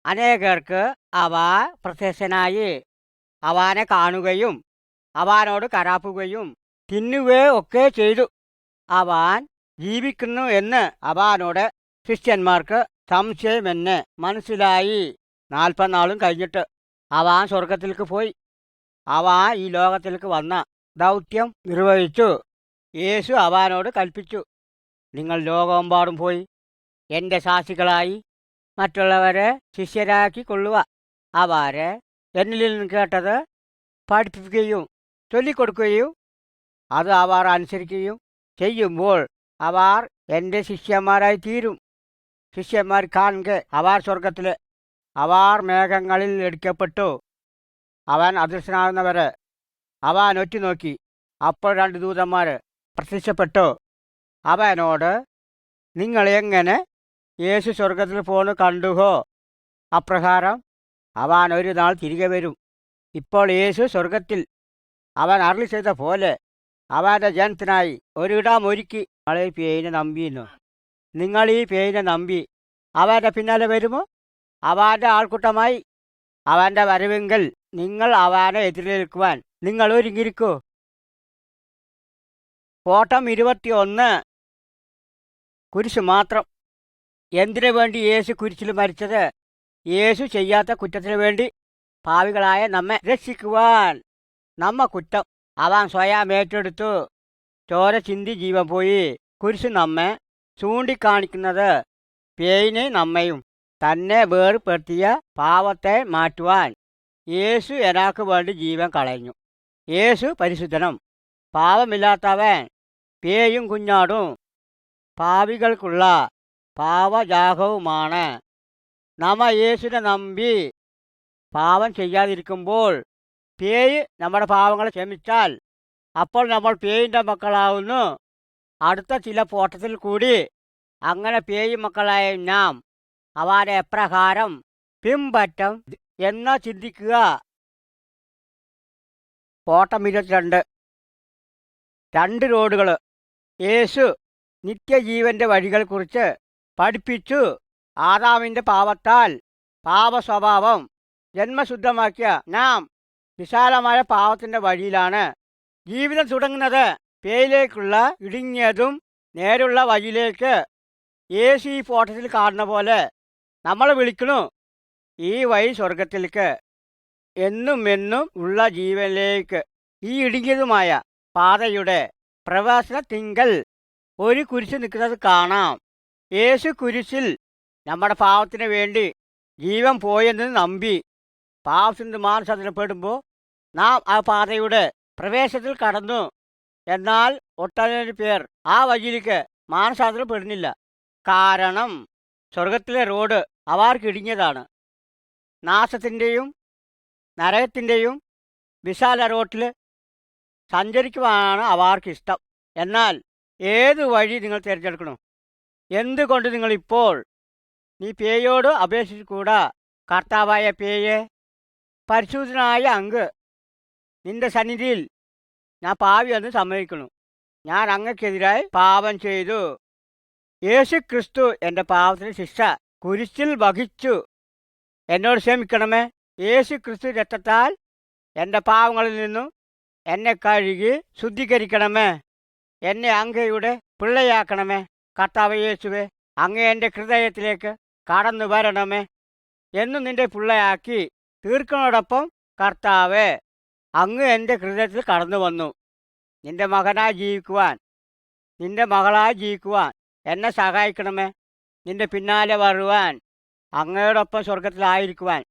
അനേകർക്ക് അവൻ പ്രത്യക്ഷനായി. അവനെ കാണുകയും അവനോട് കരാപ്പുകയും തിന്നുകയും ഒക്കെ ചെയ്തു. അവൻ ജീവിക്കുന്നു എന്ന് അവനോട് ശിഷ്യന്മാർക്ക് സംശയമെന്ന് മനസ്സിലായി. 40 നാളും കഴിഞ്ഞിട്ട് അവൻ സ്വർഗത്തിലേക്ക് പോയി. അവൻ ഈ ലോകത്തിലേക്ക് വന്ന ദൗത്യം നിർവഹിച്ചു. യേശു അവനോട് കൽപ്പിച്ചു, നിങ്ങൾ ലോകമെമ്പാടും പോയി എൻ്റെ സാക്ഷികളായി മറ്റുള്ളവരെ ശിഷ്യരാക്കി കൊള്ളുക. അവരെ എന്നിൽ നിന്ന് കേട്ടത് പഠിപ്പിക്കുകയും ചൊല്ലിക്കൊടുക്കുകയും അത് അവർ അനുസരിക്കുകയും ചെയ്യുമ്പോൾ അവർ എൻ്റെ ശിഷ്യന്മാരായി തീരും. ശിഷ്യന്മാർ കാണെ അവർ സ്വർഗത്തിൽ അവർ മേഘങ്ങളിൽ എടുക്കപ്പെട്ടു. അവൻ അദൃശ്യനാകുന്നവരെ അവൻ ഒറ്റുനോക്കി. അപ്പോൾ 2 ദൂതന്മാർ പ്രത്യക്ഷപ്പെട്ടു അവനോട്, നിങ്ങൾ എങ്ങനെ യേശു സ്വർഗത്തിൽ പോന്നു കണ്ടുഹോ? അപ്രകാരം അവൻ ഒരു നാൾ തിരികെ വരും. ഇപ്പോൾ യേശു സ്വർഗത്തിൽ അവൻ അരുളി ചെയ്ത പോലെ അവൻ്റെ ജനത്തിനായി ഒരിടം ഒരുക്കി. നിങ്ങൾ ഈ പേയിനെ നമ്പിയിരുന്നു. നിങ്ങൾ ഈ പേയിനെ നമ്പി അവൻ്റെ പിന്നാലെ വരുമോ? അവൻ്റെ ആൾക്കൂട്ടമായി അവൻ്റെ വരവെങ്കിൽ നിങ്ങൾ അവനെ എതിരേൽക്കുവാൻ നിങ്ങൾ ഒരുങ്ങിയിരിക്കൂ. ഓട്ടം 21. കുരിശ് മാത്രം. എന്തിനു വേണ്ടി യേശു കുരിശിൽ മരിച്ചത്? യേശു ചെയ്യാത്ത കുറ്റത്തിനു വേണ്ടി, പാവികളായ നമ്മെ രക്ഷിക്കുവാൻ. നമ്മ കുറ്റം അവൻ സ്വയം ഏറ്റെടുത്തു. ചോര ചിന്തി ജീവൻ പോയി. കുരിശ് നമ്മെ ചൂണ്ടിക്കാണിക്കുന്നത് പേയിനെ നമ്മയും തന്നെ വേർപ്പെടുത്തിയ പാവത്തെ മാറ്റുവാൻ യേശു എനിക്ക് വേണ്ടി ജീവൻ കളഞ്ഞു. യേശു പരിശുദ്ധനും പാവമില്ലാത്തവൻ പേയും കുഞ്ഞാടും പാവികൾക്കുള്ള പാവജാഗവുമാണ്. നമ്മ യേശുവിനെ നമ്പി പാവം ചെയ്യാതിരിക്കുമ്പോൾ പേയ് നമ്മുടെ പാവങ്ങളെ ക്ഷമിച്ചാൽ അപ്പോൾ നമ്മൾ പേയിൻ്റെ മക്കളാവുന്നു. അടുത്ത ചില പോട്ടത്തിൽ കൂടി അങ്ങനെ പേയ് മക്കളായ നാം അവരെ എപ്രകാരം പിമ്പറ്റം എന്ന് ചിന്തിക്കുക. ഓട്ടം 22. 2 റോഡുകൾ. യേശു നിത്യജീവന്റെ വഴികളെക്കുറിച്ച് പഠിപ്പിച്ചു. ആദാമിൻ്റെ പാപത്താൽ പാപസ്വഭാവം ജന്മശുദ്ധമാക്കിയ നാം വിശാലമായ പാപത്തിൻ്റെ വഴിയിലാണ് ജീവിതം തുടങ്ങുന്നത്. പേയിലേക്കുള്ള ഇടുങ്ങിയതും നേരുള്ള വഴിയിലേക്ക് യേശു ഈ ഫോട്ടത്തിൽ കാണുന്ന പോലെ നമ്മൾ വിളിക്കണു. ഈ വഴി സ്വർഗത്തിലേക്ക്, എന്നും ഉള്ള ജീവനിലേക്ക്. ഈ ഇടുങ്ങിയതുമായ പാതയുടെ പ്രവേശനത്തിങ്കൽ ഒരു കുരിശ് നിൽക്കുന്നത് കാണാം. യേശു കുരിശിൽ നമ്മുടെ പാവത്തിന് വേണ്ടി ജീവൻ പോയെന്ന് നമ്പി പാവത്തിന് മാനസാന്തരപ്പെടുമ്പോൾ നാം ആ പാതയുടെ പ്രവേശത്തിൽ കടന്നു. എന്നാൽ ഒട്ടനവധി പേർ ആ വഴിയിലേക്ക് മാനസാന്തരപ്പെടുന്നില്ല. കാരണം സ്വർഗത്തിലെ റോഡ് അവർക്ക് ഇടുങ്ങിയതാണ്. നാശത്തിൻ്റെയും നരകത്തിൻ്റെയും വിശാല റോട്ടിൽ സഞ്ചരിക്കുവാനാണ് അവർക്കിഷ്ടം. എന്നാൽ ഏത് വഴി നിങ്ങൾ തിരഞ്ഞെടുക്കണം? എന്തുകൊണ്ട് നിങ്ങളിപ്പോൾ നീ പേയോട് അപേക്ഷിച്ചുകൂടാ? കർത്താവായ പേയെ, പരിശുദ്ധനായ അങ്ങ്, നിന്റെ സന്നിധിയിൽ ഞാൻ പാവിയെന്ന് സമ്മതിക്കുന്നു. ഞാൻ അങ്ങക്കെതിരായി പാപം ചെയ്തു. യേശു ക്രിസ്തു എൻ്റെ പാപത്തിന് ശിക്ഷ കുരിശിൽ വഹിച്ചു. എന്നോട് ക്ഷമിക്കണമേ. യേശു ക്രിസ്തു രക്തത്താൽ എൻ്റെ പാവങ്ങളിൽ നിന്നും എന്നെ കഴുകി ശുദ്ധീകരിക്കണമേ. എന്നെ അങ്ങയുടെ പിള്ളയാക്കണമേ. കർത്താവ് യേശുവേ, അങ്ങ് എൻ്റെ ഹൃദയത്തിലേക്ക് കടന്നു വരണമേ. എന്നും നിന്റെ പിള്ളയാക്കി തീർക്കുന്നതോടൊപ്പം കർത്താവേ, അങ്ങ് എൻ്റെ ഹൃദയത്തിൽ കടന്നു വന്നു. നിന്റെ മകനായി ജീവിക്കുവാൻ, നിന്റെ മകളായി ജീവിക്കുവാൻ എന്നെ സഹായിക്കണമേ. നിന്റെ പിന്നാലെ വരുവാൻ, അങ്ങയോടൊപ്പം സ്വർഗത്തിലായിരിക്കുവാൻ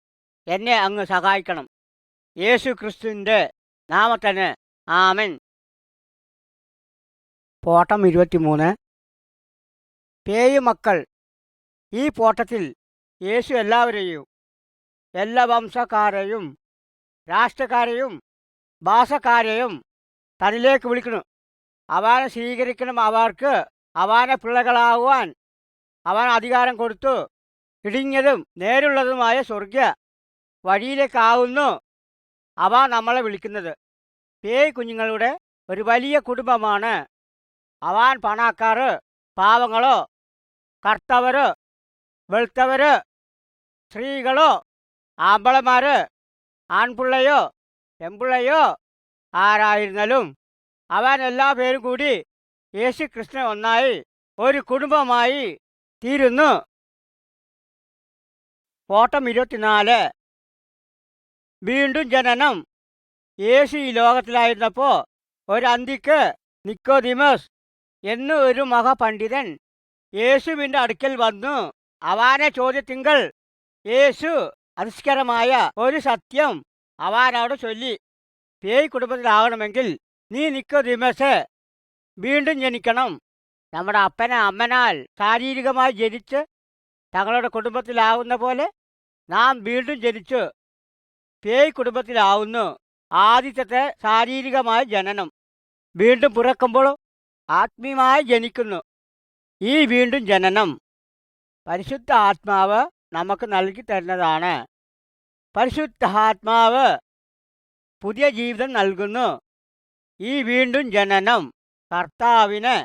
എന്നെ അങ്ങ് സഹായിക്കണം. യേശു ക്രിസ്തുവിൻ്റെ നാമത്തിന് ആമേൻ. പോട്ടം 23. പേയ് മക്കൾ. ഈ പോട്ടത്തിൽ യേശു എല്ലാവരെയും, എല്ലാ വംശക്കാരെയും രാഷ്ട്രക്കാരെയും ഭാഷക്കാരെയും തന്നിലേക്ക് വിളിക്കണം. അവനെ സ്വീകരിക്കണം. അവർക്ക് അവനെ പിള്ളകളാകുവാൻ അവൻ അധികാരം കൊടുത്തു. ഇടുങ്ങിയതും നേരുള്ളതുമായ സ്വർഗീയ വഴിയിലേക്കാവുന്നു അവ നമ്മളെ വിളിക്കുന്നത്. പേയ് കുഞ്ഞുങ്ങളുടെ ഒരു വലിയ കുടുംബമാണ്. അവൻ പണക്കാർ, പാവങ്ങളോ, കറുത്തവരോ, വെളുത്തവരോ, സ്ത്രീകളോ, ആമ്പളമാർ, ആൺപിള്ളയോ പെൺപിള്ളയോ ആരായിരുന്നാലും അവൻ എല്ലാ പേരും കൂടി യേശു കൃഷ്ണൻ ഒന്നായി ഒരു കുടുംബമായി തീരുന്നു. ഓട്ടം 24. വീണ്ടും ജനനം. യേശു ഈ ലോകത്തിലായിരുന്നപ്പോൾ ഒരു അന്തിക്ക് നിക്കോദിമസ് എന്നു ഒരു മഹാപണ്ഡിതൻ യേശുവിൻ്റെ അടുക്കൽ വന്നു. അവനെ ചോദ്യത്തിങ്കൽ യേശു അതിസ്കരമായ ഒരു സത്യം അവനോട് ചൊല്ലി. പേയ് കുടുംബത്തിലാകണമെങ്കിൽ നീ നിക്കോദിമസ് വീണ്ടും ജനിക്കണം. നമ്മുടെ അപ്പനെ അമ്മനാൽ ശാരീരികമായി ജനിച്ച് തങ്ങളുടെ കുടുംബത്തിലാവുന്ന പോലെ നാം വീണ്ടും ജനിച്ചു പേയ് കുടുംബത്തിലാവുന്നു. ആദ്യത്തെ ശാരീരികമായ ജനനം. വീണ്ടും പിറക്കുമ്പോൾ ആത്മീയമായി ജനിക്കുന്നു. ഈ വീണ്ടും ജനനം പരിശുദ്ധ ആത്മാവ് നമുക്ക് നൽകി തരുന്നതാണ്. പരിശുദ്ധാത്മാവ് പുതിയ ജീവിതം നൽകുന്നു. ഈ വീണ്ടും ജനനം കർത്താവിന്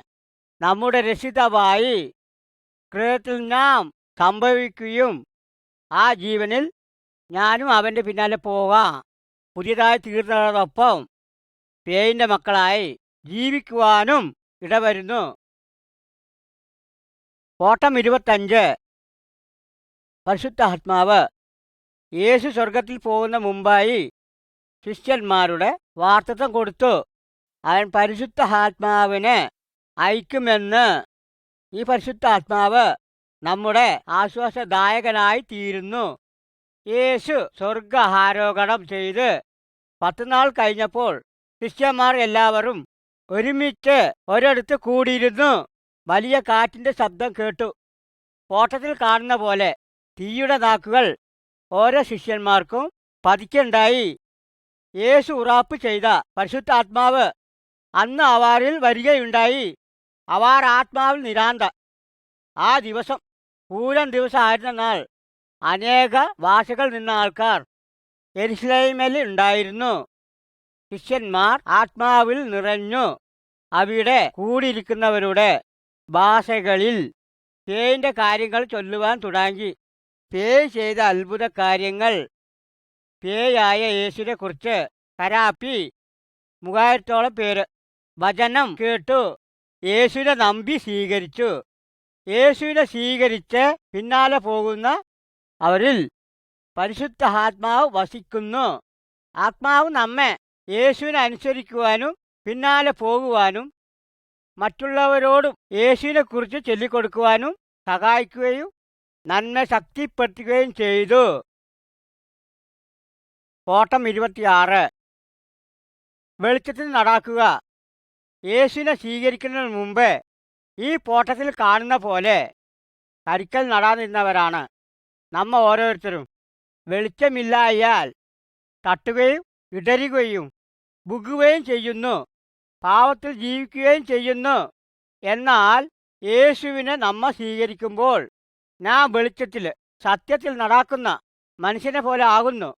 നമ്മുടെ രക്ഷിതാവായി ഹൃദയത്തിൽ നാം സംഭവിക്കുകയും ആ ജീവനിൽ ഞാനും അവൻ്റെ പിന്നാലെ പോകാം പുതിയതായി തീർന്നതോടൊപ്പം പേയിൻ്റെ മക്കളായി ജീവിക്കുവാനും ഇടവരുന്നു. ഓട്ടം 25. പരിശുദ്ധാത്മാവ് യേശു സ്വർഗത്തിൽ പോകുന്ന മുമ്പായി ശിഷ്യന്മാരുടെ വാർത്തത്വം കൊടുത്തു. അവൻ പരിശുദ്ധാത്മാവിനെ അയക്കുമെന്ന്. ഈ പരിശുദ്ധാത്മാവ് നമ്മുടെ ആശ്വാസദായകനായി തീരുന്നു. യേശു സ്വർഗാരോഹണം ചെയ്ത് 10 നാൾ കഴിഞ്ഞപ്പോൾ ശിഷ്യന്മാർ എല്ലാവരും ഒരുമിച്ച് ഒരിടത്ത് കൂടിയിരുന്നു. വലിയ കാറ്റിൻ്റെ ശബ്ദം കേട്ടു. ഫോട്ടത്തിൽ കാണുന്ന പോലെ തീയുടെ നാക്കുകൾ ഓരോ ശിഷ്യന്മാർക്കും പതിക്കുണ്ടായി. യേശു ഉറപ്പ് ചെയ്ത പരിശുദ്ധാത്മാവ് അന്ന് അവരിൽ വരികയുണ്ടായി. അവർ ആത്മാവിൽ നിരാന്ത. ആ ദിവസം പൂരം ദിവസമായിരുന്ന നാൾ അനേക ഭാഷകളിൽ നിന്ന ആൾക്കാർ യെരുശലേമിൽ ഉണ്ടായിരുന്നു. ശിഷ്യന്മാർ ആത്മാവിൽ നിറഞ്ഞു അവിടെ കൂടിയിരിക്കുന്നവരുടെ ഭാഷകളിൽ പേയിൻ്റെ കാര്യങ്ങൾ ചൊല്ലുവാൻ തുടങ്ങി. പേയ് ചെയ്ത അത്ഭുത കാര്യങ്ങൾ, പേയായ യേശുവിനെ കുറിച്ച് കരാപ്പി 3000-ഓളം പേര് വചനം കേട്ടു യേശുവിനെ നമ്പി സ്വീകരിച്ചു. യേശുവിനെ സ്വീകരിച്ച് പിന്നാലെ പോകുന്ന അവരിൽ പരിശുദ്ധാത്മാവ് വസിക്കുന്നു. ആത്മാവ് നമ്മെ യേശുവിനെ അനുസരിക്കുവാനും പിന്നാലെ പോകുവാനും മറ്റുള്ളവരോടും യേശുവിനെ കുറിച്ച് ചൊല്ലിക്കൊടുക്കുവാനും സഹായിക്കുകയും നന്മ ശക്തിപ്പെടുത്തുകയും ചെയ്തു. ഓട്ടം 26. വെളിച്ചത്തിൽ നടക്കുക. യേശുവിനെ സ്വീകരിക്കുന്നതിന് മുമ്പ് ഈ പോട്ടത്തിൽ കാണുന്ന പോലെ കരിക്കൽ നടാതിരുന്നവരാണ് നമ്മ ഓരോരുത്തരും. വെളിച്ചമില്ലായാൽ തട്ടുകയും ഇടരുകയും ബുകുകയും ചെയ്യുന്നു, പാവത്തിൽ ജീവിക്കുകയും ചെയ്യുന്നു. എന്നാൽ യേശുവിനെ നമ്മ സ്വീകരിക്കുമ്പോൾ നാം വെളിച്ചത്തിൽ സത്യത്തിൽ നടക്കുന്ന മനുഷ്യനെ പോലെ ആകുന്നു.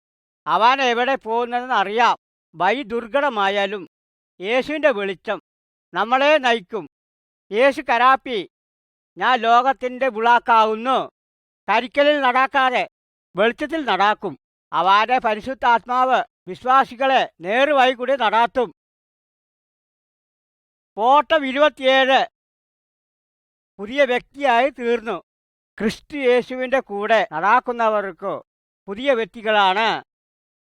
അവൻ എവിടെ പോകുന്നതെന്ന് അറിയാം. വഴി ദുർഘടമായാലും യേശുവിൻ്റെ വെളിച്ചം നമ്മളെ നയിക്കും. യേശു കരാപ്പി, ഞാൻ ലോകത്തിൻ്റെ വിളക്കാകുന്നു. കരിക്കലിൽ നടക്കാതെ വെളിച്ചത്തിൽ നടക്കും. അവൻ്റെ പരിശുദ്ധാത്മാവ് വിശ്വാസികളെ നേർവഴി കൂടി നടാത്തും. ഓട്ടം 27. പുതിയ വ്യക്തിയായി തീർന്നു. ക്രിസ്തു യേശുവിൻ്റെ കൂടെ നടക്കുന്നവർക്ക് പുതിയ വ്യക്തികളാണ്.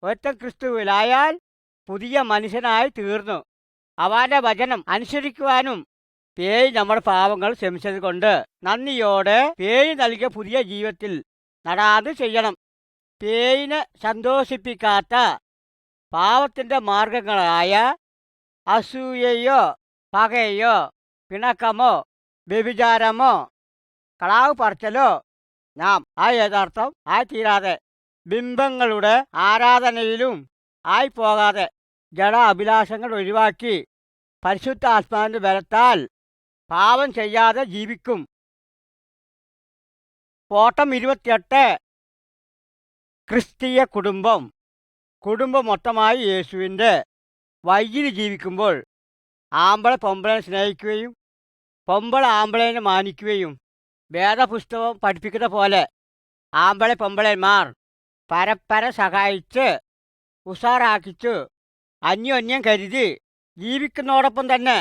ഒരുത്തൻ ക്രിസ്തുവിലായാൽ പുതിയ മനുഷ്യനായി തീർന്നു. അവൻ്റെ വചനം അനുസരിക്കുവാനും പേയ് നമ്മുടെ പാവങ്ങൾ ക്ഷമിച്ചത് കൊണ്ട് നന്ദിയോടെ പേയ് നൽകിയ പുതിയ ജീവിതത്തിൽ നടാതെ ചെയ്യണം. പേയിനെ സന്തോഷിപ്പിക്കാത്ത പാവത്തിൻ്റെ മാർഗങ്ങളായ അസൂയയോ പകയോ പിണക്കമോ വ്യഭിചാരമോ കളാവ് പറച്ചലോ നാം യഥാർത്ഥം തീരാതെ ബിംബങ്ങളുടെ ആരാധനയിലും പോകാതെ ജഡ അഭിലാഷങ്ങൾ ഒഴിവാക്കി പരിശുദ്ധാത്മാവിൻ്റെ ബലത്താൽ പാപം ചെയ്യാതെ ജീവിക്കും. ഓട്ടം 28. ക്രിസ്തീയ കുടുംബം. കുടുംബം മൊത്തമായി യേശുവിൻ്റെ വഴിയിൽ ജീവിക്കുമ്പോൾ ആമ്പളെ പൊമ്പളനെ സ്നേഹിക്കുകയും പൊമ്പള ആമ്പളനെ മാനിക്കുകയും വേദപുസ്തകം പഠിപ്പിക്കുന്ന പോലെ ആമ്പളെ പൊമ്പളന്മാർ പരസ്പര സഹായിച്ച് ഉഷാറാക്കിച്ചു അന്യോന്യം കരുതി ജീവിക്കുന്നതോടൊപ്പം തന്നെ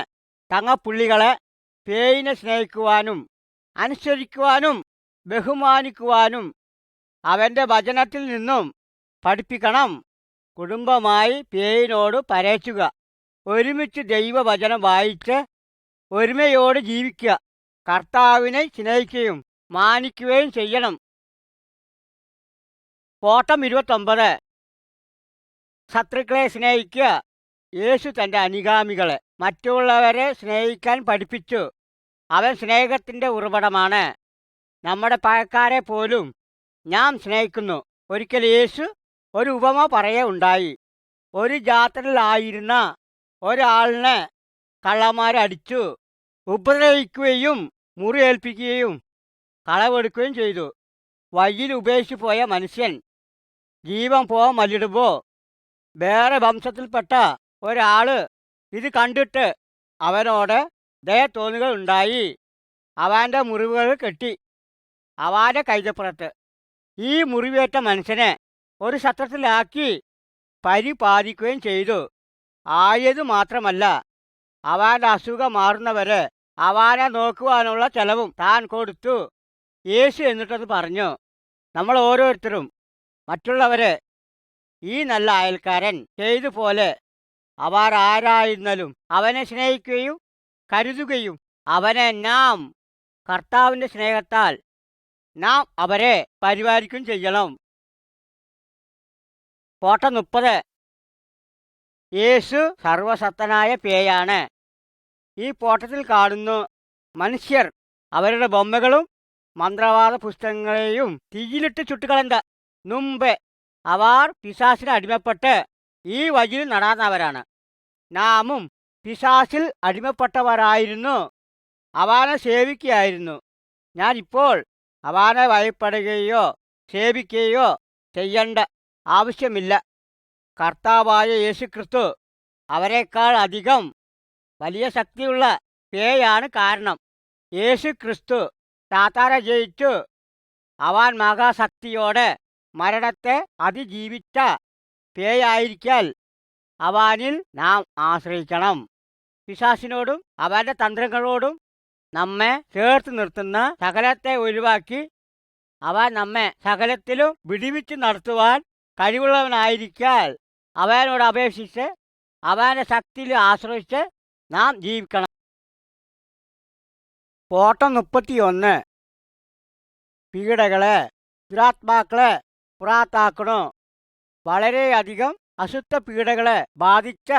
തങ്ങപ്പുള്ളികളെ പേയിനെ സ്നേഹിക്കുവാനും അനുസരിക്കുവാനും ബഹുമാനിക്കുവാനും അവൻ്റെ വചനത്തിൽ നിന്നും പഠിപ്പിക്കണം. കുടുംബമായി പേയിനോട് പരേച്ചുക. ഒരുമിച്ച് ദൈവവചനം വായിച്ച് ഒരുമയോട് ജീവിക്കുക. കർത്താവിനെ സ്നേഹിക്കുകയും മാനിക്കുകയും ചെയ്യണം. ഓട്ടം 29. ശത്രുക്കളെ സ്നേഹിക്കുക. യേശു തൻ്റെ അനുഗാമികളെ മറ്റുള്ളവരെ സ്നേഹിക്കാൻ പഠിപ്പിച്ചു. അവൻ സ്നേഹത്തിൻ്റെ ഉറവിടമാണ്. നമ്മുടെ പകക്കാരെ പോലും ഞാൻ സ്നേഹിക്കുന്നു. ഒരിക്കൽ യേശു ഒരു ഉപമ പറയുകയുണ്ടായി. ഒരു ജാത്രയിലായിരുന്ന ഒരാളിനെ കള്ളന്മാരടിച്ചു, ഉപദ്രവിക്കുകയും മുറിവേൽപ്പിക്കുകയും കളവെടുക്കുകയും ചെയ്തു. വഴിയിൽ ഉപേക്ഷിച്ചു പോയ മനുഷ്യൻ ജീവൻ പോകാൻ മല്ലിടുമ്പോൾ വേറെ വംശത്തിൽപ്പെട്ട ഒരാൾ ഇത് കണ്ടിട്ട് അവനോട് ദയ തോന്നുകയുണ്ടായി. അവൻ്റെ മുറിവുകൾ കെട്ടി അവൻ്റെ കൈതപ്പുറത്ത് ഈ മുറിവേറ്റ മനുഷ്യനെ ഒരു സത്രത്തിലാക്കി പരിപാലിക്കുകയും ചെയ്തു. ആയത് മാത്രമല്ല, അവൻ്റെ അസുഖം മാറുന്നവരെ അവനെ നോക്കുവാനുള്ള ചെലവും താൻ കൊടുത്തു. യേശു എന്നിട്ടത് പറഞ്ഞു, നമ്മൾ ഓരോരുത്തരും മറ്റുള്ളവരെ ഈ നല്ല അയൽക്കാരൻ ചെയ്തുപോലെ അവർ ആരായിരുന്നാലും അവനെ സ്നേഹിക്കുകയും കരുതുകയും അവനെ നാം കർത്താവിൻ്റെ സ്നേഹത്താൽ നാം അവരെ പരിപാലിക്കുകയും ചെയ്യണം. കോട്ട 30. യേശു സർവശക്തനായ പേയാണ്. ഈ പോട്ടത്തിൽ കാണുന്നു മനുഷ്യർ അവരുടെ ബൊമ്മകളും മന്ത്രവാദ പുസ്തകങ്ങളെയും തീയിലിട്ട് ചുട്ടുകളഞ്ഞ മുമ്പ് അവർ പിശാസിന് അടിമപ്പെട്ട് ഈ വഴിയിൽ നടന്നവരാണ്. നാമും പിശാസിൽ അടിമപ്പെട്ടവരായിരുന്നു. അവനെ സേവിക്കുകയായിരുന്നു. ഞാൻ ഇപ്പോൾ അവനെ ഭയപ്പെടുകയോ സേവിക്കുകയോ ചെയ്യേണ്ട ആവശ്യമില്ല. കർത്താവായ യേശുക്രിസ്തു അവരെക്കാൾ അധികം വലിയ ശക്തിയുള്ള പേയാണ്. കാരണം യേശുക്രിസ്തു സാത്താനെ ജയിച്ചു. അവൻ മഹാശക്തിയോടെ മരണത്തെ അതിജീവിച്ച പേയായിരിക്കാൽ അവനിൽ നാം ആശ്രയിക്കണം. പിശാസിനോടും അവൻ്റെ തന്ത്രങ്ങളോടും നമ്മെ ചേർത്ത് നിർത്തുന്ന സകലത്തെ ഒഴിവാക്കി അവൻ നമ്മെ സകലത്തിലും വിടിവിച്ച് നടത്തുവാൻ കഴിവുള്ളവനായിരിക്കാൽ അവനോട് അപേക്ഷിച്ച് അവൻ്റെ ശക്തിയിൽ ആശ്രയിച്ച് നാം ജീവിക്കണം. കോട്ടം 31. പീഡകളെ ദുരാത്മാക്കളെ പുറത്താക്കണോ. വളരെയധികം അശുദ്ധ പീഡകളെ ബാധിച്ച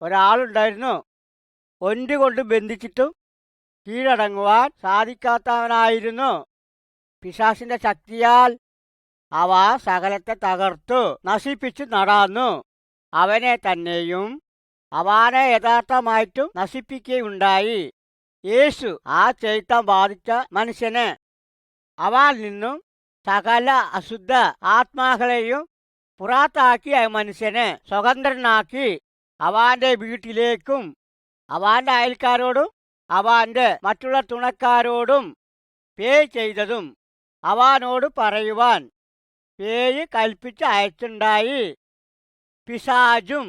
ഒരാളുണ്ടായിരുന്നു. ഒൻറ്റുകൊണ്ട് ബന്ധിച്ചിട്ടും കീഴടങ്ങുവാൻ സാധിക്കാത്തവനായിരുന്നു. പിശാസിൻ്റെ ശക്തിയാൽ അവ സകലത്തെ തകർത്തു നശിപ്പിച്ചു നടന്നു. അവനെ തന്നെയും അവനെ യഥാർത്ഥമായിട്ടും നശിപ്പിക്കുകയുണ്ടായി. യേശു ആ ചൈത്തം ബാധിച്ച മനുഷ്യനെ അവനിൽ നിന്നും സകല അശുദ്ധ ആത്മാക്കളെയും പുറത്താക്കി ആ മനുഷ്യനെ സ്വതന്ത്രനാക്കി അവൻ്റെ വീട്ടിലേക്കും അവൻ്റെ അയൽക്കാരോടും അവൻ്റെ മറ്റുള്ള തുണക്കാരോടും പേയ് ചെയ്തതും അവനോട് പറയുവാൻ പേയ് കൽപ്പിച്ച് അയച്ചുണ്ടായി. പിശാചും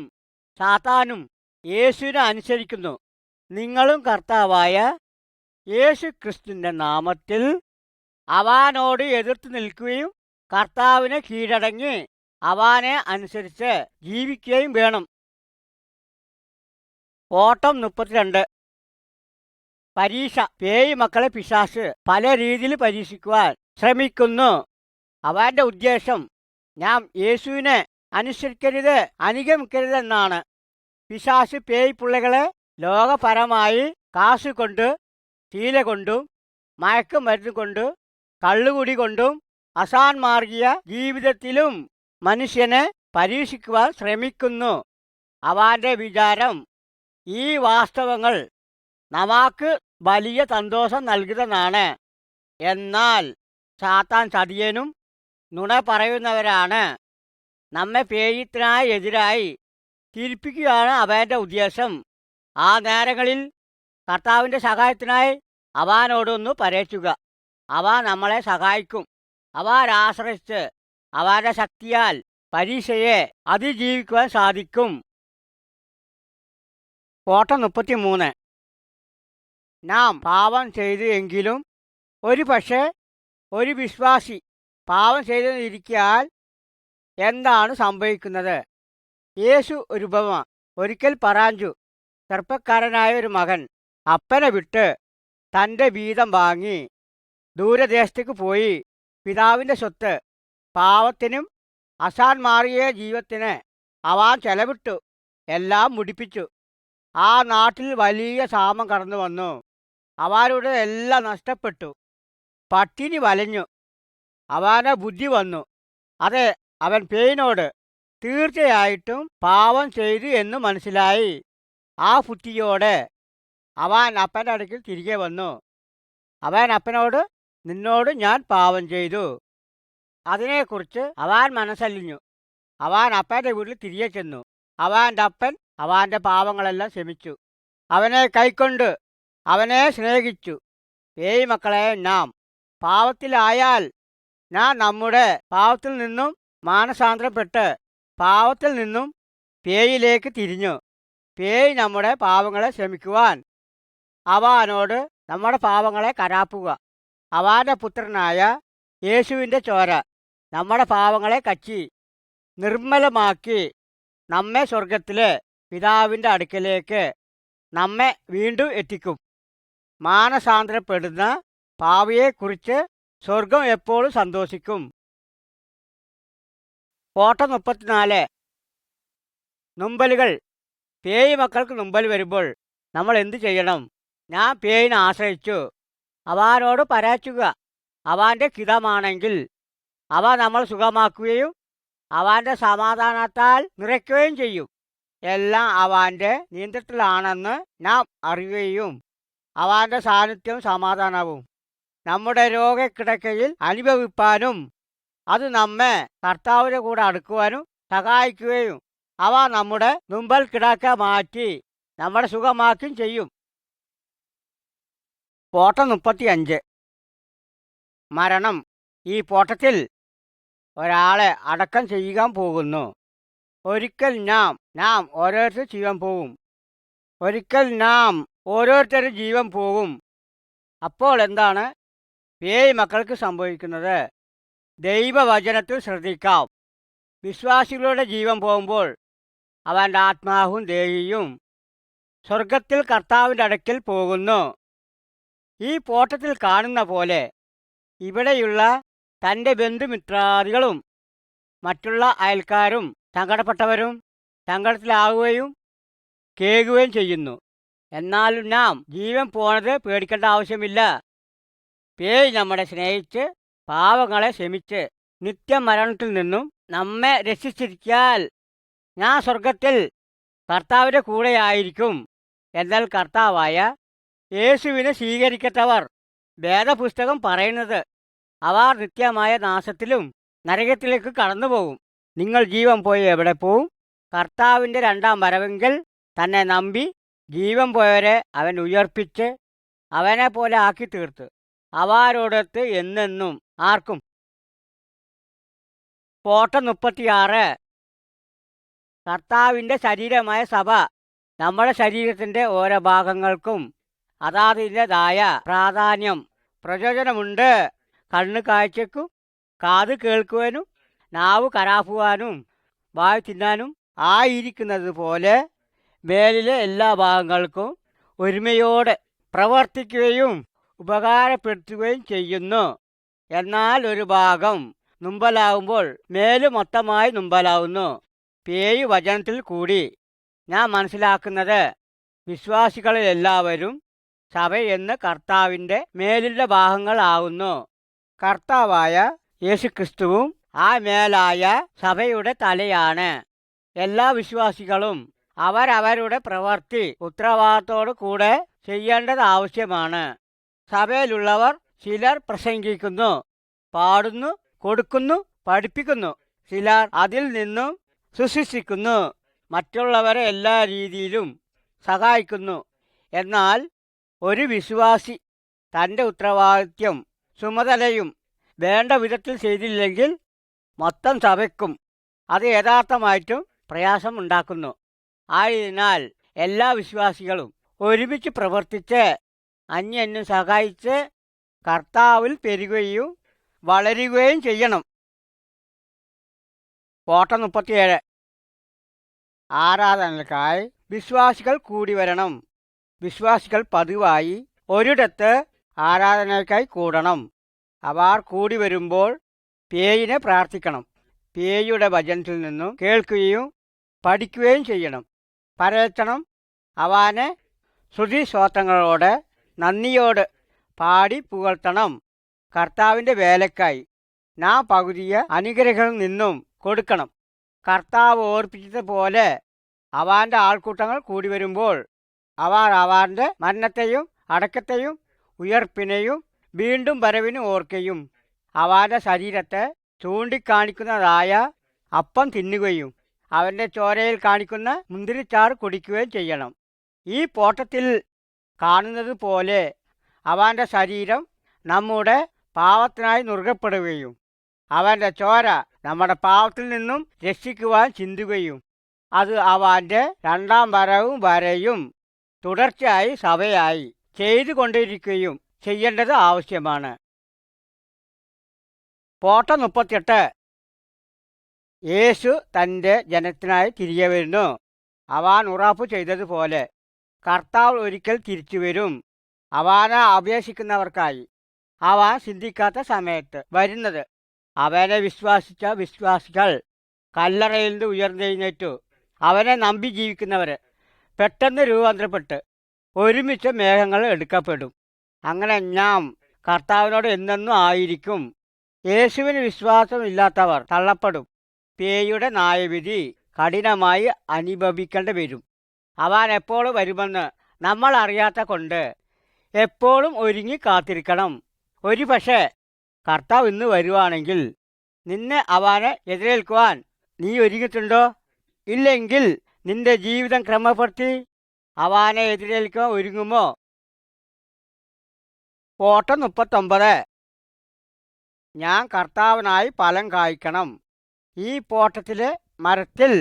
സാത്താനും യേശുവിനെ അനുസരിക്കുന്നു. നിങ്ങളും കർത്താവായ യേശു ക്രിസ്തുവിൻ്റെ നാമത്തിൽ അവനോട് എതിർത്ത് നിൽക്കുകയും കർത്താവിനെ കീഴടങ്ങി അവനെ അനുസരിച്ച് ജീവിക്കുകയും വേണം. കോട്ടം 32. പരീക്ഷ. പേയ് മക്കളെ പിശാച് പല രീതിയിൽ പരീക്ഷിക്കുവാൻ ശ്രമിക്കുന്നു. അവൻ്റെ ഉദ്ദേശം നാം യേശുവിനെ അനുസരിക്കരുത്, അനുഗമിക്കരുത് എന്നാണ്. പിശാച് പേയ് പിള്ളകളെ ലോകപരമായി കാശുകൊണ്ട്, ശീല കൊണ്ടും, മയക്കുമരുന്ന് കൊണ്ട്, കള്ളുകുടി കൊണ്ടും, അസാൻമാർഗീയ ജീവിതത്തിലും മനുഷ്യനെ പരീക്ഷിക്കുവാൻ ശ്രമിക്കുന്നു. അവൻ്റെ വിചാരം ഈ വാസ്തവങ്ങൾ നമുക്ക് വലിയ സന്തോഷം നൽകുന്നതാണ്. എന്നാൽ സാത്താൻ ചതിയനും നുണ പറയുന്നവരാണ്. നമ്മെ പേയത്തിനായി എതിരായി തിരിപ്പിക്കുകയാണ് അവൻ്റെ ഉദ്ദേശം. ആ നേരങ്ങളിൽ കർത്താവിൻ്റെ സഹായത്തിനായി അവനോടൊന്ന് പരേറ്റുക. അവ നമ്മളെ സഹായിക്കും. അവരാശ്രയിച്ച് അവരുടെ ശക്തിയാൽ പരീക്ഷയെ അതിജീവിക്കുവാൻ സാധിക്കും. കോട്ടം 33. നാം പാപം ചെയ്തു എങ്കിലും ഒരു പക്ഷേ ഒരു വിശ്വാസി പാപം ചെയ്തിരിക്കാൻ എന്താണ് സംഭവിക്കുന്നത്? യേശു ഒരു ഉപമ ഒരിക്കൽ പറഞ്ഞു. ചെറുപ്പക്കാരനായ ഒരു മകൻ അപ്പനെ വിട്ട് തൻ്റെ വീതം വാങ്ങി ദൂരദേശത്തേക്ക് പോയി. പിതാവിൻ്റെ സ്വത്ത് പാവത്തിനും അസാൻമാർഗീയ ജീവിതത്തിന് അവൻ ചെലവിട്ടു, എല്ലാം മുടിപ്പിച്ചു. ആ നാട്ടിൽ വലിയ ക്ഷാമം കടന്നു വന്നു. അവരുടെ എല്ലാം നഷ്ടപ്പെട്ടു. പട്ടിണി വലഞ്ഞു. അവന് ബുദ്ധി വന്നു. അതെ, അവൻ പേയിനോട് തീർച്ചയായിട്ടും പാപം ചെയ്തു എന്ന് മനസ്സിലായി. ആ ബുദ്ധിയോടെ അവൻ അപ്പൻ്റെ അടുക്കൽ തിരികെ വന്നു. അവൻ അപ്പനോട്, നിന്നോട് ഞാൻ പാപം ചെയ്തു. അതിനെക്കുറിച്ച് അവൻ മനസ്സലിഞ്ഞു. അവൻ അപ്പൻ്റെ വീട്ടിൽ തിരികെ ചെന്നു. അവൻ്റെ അപ്പൻ അവൻ്റെ പാപങ്ങളെല്ലാം ക്ഷമിച്ചു. അവനെ കൈക്കൊണ്ട് അവനെ സ്നേഹിച്ചു. പേയ് മക്കളെ, നാം പാവത്തിലായാൽ നാം നമ്മുടെ പാവത്തിൽ നിന്നും മാനസാന്തരപ്പെട്ട് പാവത്തിൽ നിന്നും പേയിലേക്ക് തിരിഞ്ഞു. പേയ് നമ്മുടെ പാവങ്ങളെ ക്ഷമിക്കുവാൻ അവനോട് നമ്മുടെ പാവങ്ങളെ കരാപ്പുക. അവൻ്റെ പുത്രനായ യേശുവിൻ്റെ ചോര നമ്മുടെ പാവങ്ങളെ കച്ചി നിർമ്മലമാക്കി നമ്മെ സ്വർഗത്തിലെ പിതാവിൻ്റെ അടുക്കലേക്ക് നമ്മെ വീണ്ടും എത്തിക്കും. മാനസാന്തരപ്പെടുന്ന പാവിയെക്കുറിച്ച് സ്വർഗം എപ്പോഴും സന്തോഷിക്കും. കോട്ട 34. നുമ്പലുകൾ. പേയ് മക്കൾക്ക് നുമ്പൽ വരുമ്പോൾ നമ്മൾ എന്തു ചെയ്യണം? ഞാൻ പേയിനെ ആശ്രയിച്ചു. അവനോട് പരാച്ചുക. അവൻ്റെ ഹിതമാണെങ്കിൽ അവ നമ്മൾ സുഖമാക്കുകയും അവൻ്റെ സമാധാനത്താൽ നിറയ്ക്കുകയും ചെയ്യും. എല്ലാം അവൻ്റെ നിയന്ത്രണത്തിലാണെന്ന് നാം അറിയുകയും അവൻ്റെ സാന്നിധ്യവും സമാധാനവും നമ്മുടെ രോഗക്കിടക്കയിൽ അനുഭവിപ്പാനും അത് നമ്മെ കർത്താവിൻ്റെ കൂടെ അടുക്കുവാനും സഹായിക്കുകയും അവ നമ്മുടെ നുമ്പൽ കിടക്ക മാറ്റി നമ്മുടെ സുഖമാക്കുകയും ചെയ്യും. പോട്ട 35. മരണം. ഈ പോട്ടത്തിൽ ഒരാളെ അടക്കം ചെയ്യാൻ പോകുന്നു. ഒരിക്കൽ നാം ഓരോരുത്തർ ജീവൻ പോകും. ഒരിക്കൽ നാം ഓരോരുത്തരും ജീവൻ പോകും. അപ്പോൾ എന്താണ് പേയ് മക്കൾക്ക് സംഭവിക്കുന്നത്? ദൈവവചനത്തിൽ ശ്രദ്ധിക്കാം. വിശ്വാസികളുടെ ജീവൻ പോകുമ്പോൾ അവൻ്റെ ആത്മാവും ദേഹിയും സ്വർഗത്തിൽ കർത്താവിൻ്റെ അടുക്കൽ പോകുന്നു. ഈ പോട്ടത്തിൽ കാണുന്ന പോലെ ഇവിടെയുള്ള തൻ്റെ ബന്ധുമിത്രാദികളും മറ്റുള്ള അയൽക്കാരും സങ്കടപ്പെട്ടവരും സങ്കടത്തിലാവുകയും കേൾക്കുകയും ചെയ്യുന്നു. എന്നാലും നാം ജീവൻ പോണത് പേടിക്കേണ്ട ആവശ്യമില്ല. പേയ് നമ്മളെ സ്നേഹിച്ച് പാവങ്ങളെ ക്ഷമിച്ച് നിത്യമരണത്തിൽ നിന്നും നമ്മെ രക്ഷിച്ചിരിക്കാൻ ഞാൻ സ്വർഗത്തിൽ കർത്താവിൻ്റെ കൂടെയായിരിക്കും. എന്നാൽ കർത്താവായ യേശുവിനെ സ്വീകരിക്കത്തവർ വേദപുസ്തകം പറയുന്നത് അവർ നിത്യമായ നാശത്തിലും നരകത്തിലേക്ക് കടന്നുപോകും. നിങ്ങൾ ജീവൻ പോയി എവിടെ പോവും? കർത്താവിൻ്റെ രണ്ടാം വരവെങ്കിൽ തന്നെ നമ്പി ജീവൻ പോയവരെ അവൻ ഉയർപ്പിച്ച് അവനെ പോലെ ആക്കി തീർത്ത് അവരോടൊത്ത് എന്നെന്നും ആർക്കും. കോട്ട 36. കർത്താവിൻ്റെ ശരീരമായ സഭ നമ്മുടെ ശരീരത്തിൻ്റെ ഓരോ ഭാഗങ്ങൾക്കും അതാതിൻ്റെതായ പ്രാധാന്യം പ്രയോജനമുണ്ട്. കണ്ണ് കാഴ്ചയ്ക്കും കാത് കേൾക്കുവാനും നാവ് കരാഫുവാനും വായു തിന്നാനും ആയിരിക്കുന്നത് പോലെ മേലിലെ എല്ലാ ഭാഗങ്ങൾക്കും ഒരുമയോടെ പ്രവർത്തിക്കുകയും ഉപകാരപ്പെടുത്തുകയും ചെയ്യുന്നു. എന്നാൽ ഒരു ഭാഗം നുമ്പലാവുമ്പോൾ മേല് മൊത്തമായി നുമ്പലാവുന്നു. പേയ് വചനത്തിൽ കൂടി ഞാൻ മനസ്സിലാക്കുന്നത് വിശ്വാസികളെല്ലാവരും സഭയെന്ന് കർത്താവിൻ്റെ മേലുള്ള ഭാഗങ്ങളാവുന്നു. കർത്താവായ യേശുക്രിസ്തുവും ആ മേലായ സഭയുടെ തലയാണ്. എല്ലാ വിശ്വാസികളും അവരവരുടെ പ്രവൃത്തി ഉത്തരവാദിത്തോടു കൂടെ ചെയ്യേണ്ടത് ആവശ്യമാണ്. സഭയിലുള്ളവർ ചിലർ പ്രസംഗിക്കുന്നു, പാടുന്നു, കൊടുക്കുന്നു, പഠിപ്പിക്കുന്നു. ചിലർ അതിൽ നിന്നും ശുശ്രൂഷിക്കുന്നു, മറ്റുള്ളവരെ എല്ലാ രീതിയിലും സഹായിക്കുന്നു. എന്നാൽ ഒരു വിശ്വാസി തൻ്റെ ഉത്തരവാദിത്യം ചുമതലയും വേണ്ട വിധത്തിൽ ചെയ്തില്ലെങ്കിൽ മൊത്തം സഭയ്ക്കും അത് യഥാർത്ഥമായിട്ടും പ്രയാസമുണ്ടാക്കുന്നു. ആയതിനാൽ എല്ലാ വിശ്വാസികളും ഒരുമിച്ച് പ്രവർത്തിച്ച് അന്യനും സഹായിച്ച് കർത്താവിൽ പെരുകുകയും വളരുകയും ചെയ്യണം. കോട്ട 37. ആരാധനകൾക്കായി വിശ്വാസികൾ കൂടി വരണം. വിശ്വാസികൾ പതിവായി ഒരിടത്ത് ആരാധനയ്ക്കായി കൂടണം. അവർ കൂടി വരുമ്പോൾ പേയിനെ പ്രാർത്ഥിക്കണം. പേയുടെ വചനത്തിൽ നിന്നും കേൾക്കുകയും പഠിക്കുകയും ചെയ്യണം. പരേക്ഷണം അവനെ ശ്രുതി സ്വോത്രങ്ങളോട് നന്ദിയോട് പാടി പുകഴ്ത്തണം. കർത്താവിൻ്റെ വേലക്കായി നാം പകുതിയെ അനുഗ്രഹങ്ങളിൽ നിന്നും കൊടുക്കണം. കർത്താവ് ഓർപ്പിച്ചതുപോലെ അവൻ്റെ ആൾക്കൂട്ടങ്ങൾ കൂടി വരുമ്പോൾ അവർ അവൻ്റെ മരണത്തെയും അടക്കത്തെയും ഉയർപ്പിനെയും വീണ്ടും വരവിനും ഓർക്കുകയും അവൻ്റെ ശരീരത്തെ ചൂണ്ടിക്കാണിക്കുന്നതായ അപ്പം തിന്നുകയും അവൻ്റെ ചോരയിൽ കാണിക്കുന്ന മുന്തിരിച്ചാറ് കുടിക്കുകയും ചെയ്യണം. ഈ പോട്ടത്തിൽ കാണുന്നത് പോലെ അവൻ്റെ ശരീരം നമ്മുടെ പാവത്തിനായി നുറുകപ്പെടുകയും അവൻ്റെ ചോര നമ്മുടെ പാവത്തിൽ നിന്നും രക്ഷിക്കുവാൻ ചിന്തുകയും അത് അവൻ്റെ രണ്ടാം വരവും വരെയും തുടർച്ചയായി സഭയായി ചെയ്തുകൊണ്ടിരിക്കുകയും ചെയ്യേണ്ടത് ആവശ്യമാണ്. പോട്ട 38. യേശു തൻ്റെ ജനത്തിനായി തിരികെ വരുന്നു. അവൻ ഉറപ്പു ചെയ്തതുപോലെ കർത്താവ് ഒരിക്കൽ തിരിച്ചു വരും. അവനെ അപേക്ഷിക്കുന്നവർക്കായി അവൻ ചിന്തിക്കാത്ത സമയത്ത് വരുന്നത്. അവനെ വിശ്വസിച്ച വിശ്വാസികൾ കല്ലറയിൽ നിന്ന് ഉയർന്നെഴുന്നേറ്റു. അവനെ നമ്പി ജീവിക്കുന്നവർ പെട്ടെന്ന് രൂപാന്തരപ്പെട്ട് ഒരുമിച്ച് മേഘങ്ങൾ എടുക്കപ്പെടും. അങ്ങനെ നാം കർത്താവിനോട് എന്നെന്നും ആയിരിക്കും. യേശുവിന് വിശ്വാസമില്ലാത്തവർ തള്ളപ്പെടും. പേയുടെ ന്യായവിധി കഠിനമായി അനുഭവിക്കേണ്ടി വരും. അവൻ എപ്പോഴും വരുമെന്ന് നമ്മൾ അറിയാത്ത കൊണ്ട് എപ്പോഴും ഒരുങ്ങി കാത്തിരിക്കണം. ഒരു പക്ഷേ കർത്താവ് ഇന്ന് വരുവാണെങ്കിൽ നിന്നെ അവനെ എതിരേൽക്കുവാൻ നീ ഒരുങ്ങിയിട്ടുണ്ടോ? ഇല്ലെങ്കിൽ നിന്റെ ജീവിതം ക്രമപ്പെടുത്തി അവനെ എതിരേൽക്കുവാൻ ഒരുങ്ങുമോ? പോട്ട 39. ഞാൻ കർത്താവിനായി ഫലം കായ്ക്കണം. ഈ പോട്ടത്തിലെ മരത്തിൽ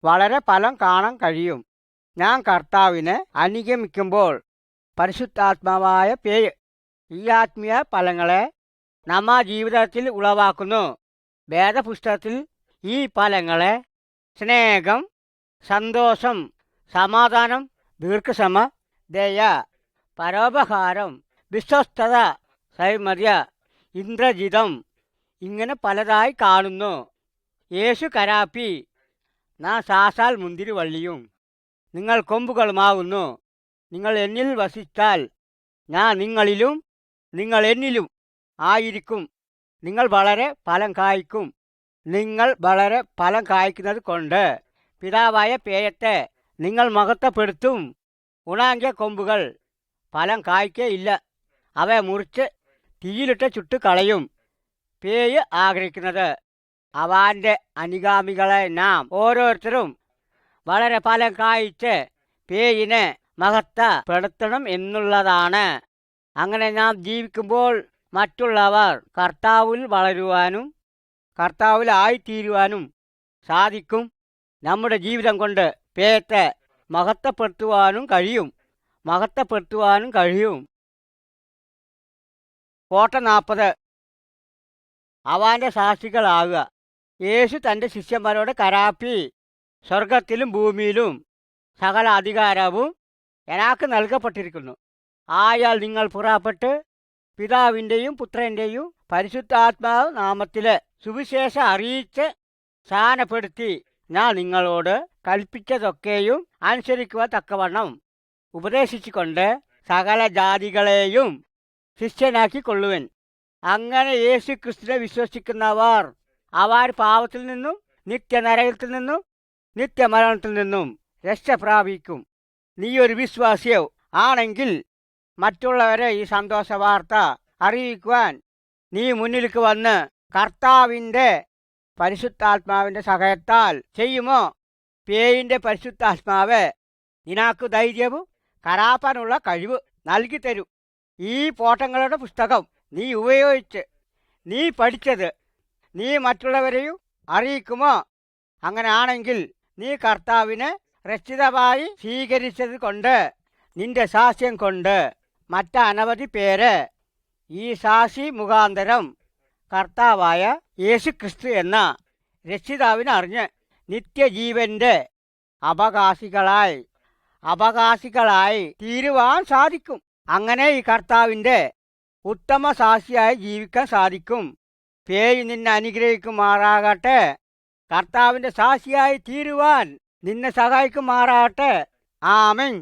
വളരെ ഫലം കാണാൻ കഴിയും. ഞാൻ കർത്താവിനെ അനുഗമിക്കുമ്പോൾ പരിശുദ്ധാത്മാവായ പേയ് ഈ ആത്മീയ ഫലങ്ങളെ നമ്മ ജീവിതത്തിൽ ഉളവാക്കുന്നു. വേദപുസ്തകത്തിൽ ഈ ഫലങ്ങളെ സ്നേഹം, സന്തോഷം, സമാധാനം, ദീർഘക്ഷമ, ദയ, പരോപകാരം, വിശ്വസ്തത, സൗമ്യത, ഇന്ദ്രജിതം ഇങ്ങനെ പലതായി കാണുന്നു. യേശു കരാപ്പി, നാ സാസാൽ മുന്തിരി വള്ളിയും നിങ്ങൾ കൊമ്പുകളുമാകുന്നു. നിങ്ങൾ എന്നിൽ വസിച്ചാൽ ഞാൻ നിങ്ങളിലും നിങ്ങൾ എന്നിലും ആയിരിക്കും. നിങ്ങൾ വളരെ ഫലം കായ്ക്കും. നിങ്ങൾ വളരെ ഫലം കായ്ക്കുന്നത് കൊണ്ട് പിതാവായ പേയത്തെ നിങ്ങൾ മഹത്വപ്പെടുത്തും. ഉണങ്ങിയ കൊമ്പുകൾ ഫലം കായ്ക്കയില്ല. അവയെ മുറിച്ച് തീയിലിട്ട് ചുട്ട് കളയും. പേയ് ആഗ്രഹിക്കുന്നത് അവൻ്റെ അനുഗാമികളെ നാം ഓരോരുത്തരും വളരെ ഫലം കായ്ച്ച് പേയിനെ മഹത്വപ്പെടുത്തണം എന്നുള്ളതാണ്. അങ്ങനെ നാം ജീവിക്കുമ്പോൾ മറ്റുള്ളവർ കർത്താവിൽ വളരുവാനും കർത്താവിലായിത്തീരുവാനും സാധിക്കും. നമ്മുടെ ജീവിതം കൊണ്ട് പേയത്തെ മഹത്വപ്പെടുത്തുവാനും കഴിയും. പോട്ട 40. അവൻ്റെ സാക്ഷികളാകുക. യേശു തൻ്റെ ശിഷ്യന്മാരോട് കരാപ്പി, സ്വർഗത്തിലും ഭൂമിയിലും സകല അധികാരവും എനിക്ക് നൽകപ്പെട്ടിരിക്കുന്നു. ആയാൽ നിങ്ങൾ പുറപ്പെട്ട് പിതാവിൻ്റെയും പുത്രൻ്റെയും പരിശുദ്ധാത്മാവ് നാമത്തിലെ സുവിശേഷം അറിയിച്ച് സ്നാനപ്പെടുത്തി ഞാൻ നിങ്ങളോട് കൽപ്പിച്ചതൊക്കെയും അനുസരിക്കുവാൻ തക്കവണ്ണം ഉപദേശിച്ചുകൊണ്ട് സകല ജാതികളെയും ശിഷ്യനാക്കിക്കൊള്ളുവൻ. അങ്ങനെ യേശു ക്രിസ്തുവിനെ വിശ്വസിക്കുന്നവർ അവർ പാപത്തിൽ നിന്നും നിത്യനരകത്തിൽ നിന്നും നിത്യമരണത്തിൽ നിന്നും രക്ഷ പ്രാപിക്കും. നീ ഒരു വിശ്വാസിയോ ആണെങ്കിൽ മറ്റുള്ളവരെ ഈ സന്തോഷ വാർത്ത അറിയിക്കുവാൻ നീ മുന്നിലേക്ക് വന്ന് കർത്താവിൻ്റെ പരിശുദ്ധാത്മാവിൻ്റെ സഹായത്താൽ ചെയ്യുമോ? പേയിൻ്റെ പരിശുദ്ധാത്മാവ് നിനക്ക് ധൈര്യവും കരാപ്പാനുള്ള കഴിവ് നൽകി തരും. ഈ പോട്ടങ്ങളുടെ പുസ്തകം നീ ഉപയോഗിച്ച് നീ പഠിച്ചത് നീ മറ്റുള്ളവരെയും അറിയിക്കുമോ? അങ്ങനെ ആണെങ്കിൽ നീ കർത്താവിനെ രക്ഷിതമായി സ്വീകരിച്ചത് കൊണ്ട് നിന്റെ സാക്ഷ്യം കൊണ്ട് മറ്റനവധി പേര് ഈ സാക്ഷി മുഖാന്തരം കർത്താവായ യേശു ക്രിസ്തു എന്ന രക്ഷിതാവിനെ അറിഞ്ഞ് നിത്യജീവന്റെ അവകാശികളായി തീരുവാൻ സാധിക്കും. അങ്ങനെ ഈ കർത്താവിൻ്റെ ഉത്തമ സാക്ഷിയായി ജീവിക്കാൻ സാധിക്കും. പേര് നിന്നെ അനുഗ്രഹിക്കുമാറാകട്ടെ. കർത്താവിൻ്റെ സാക്ഷിയായി തീരുവാൻ നിന്നെ സഹായിക്കുമാറാകട്ടെ. ആമേൻ.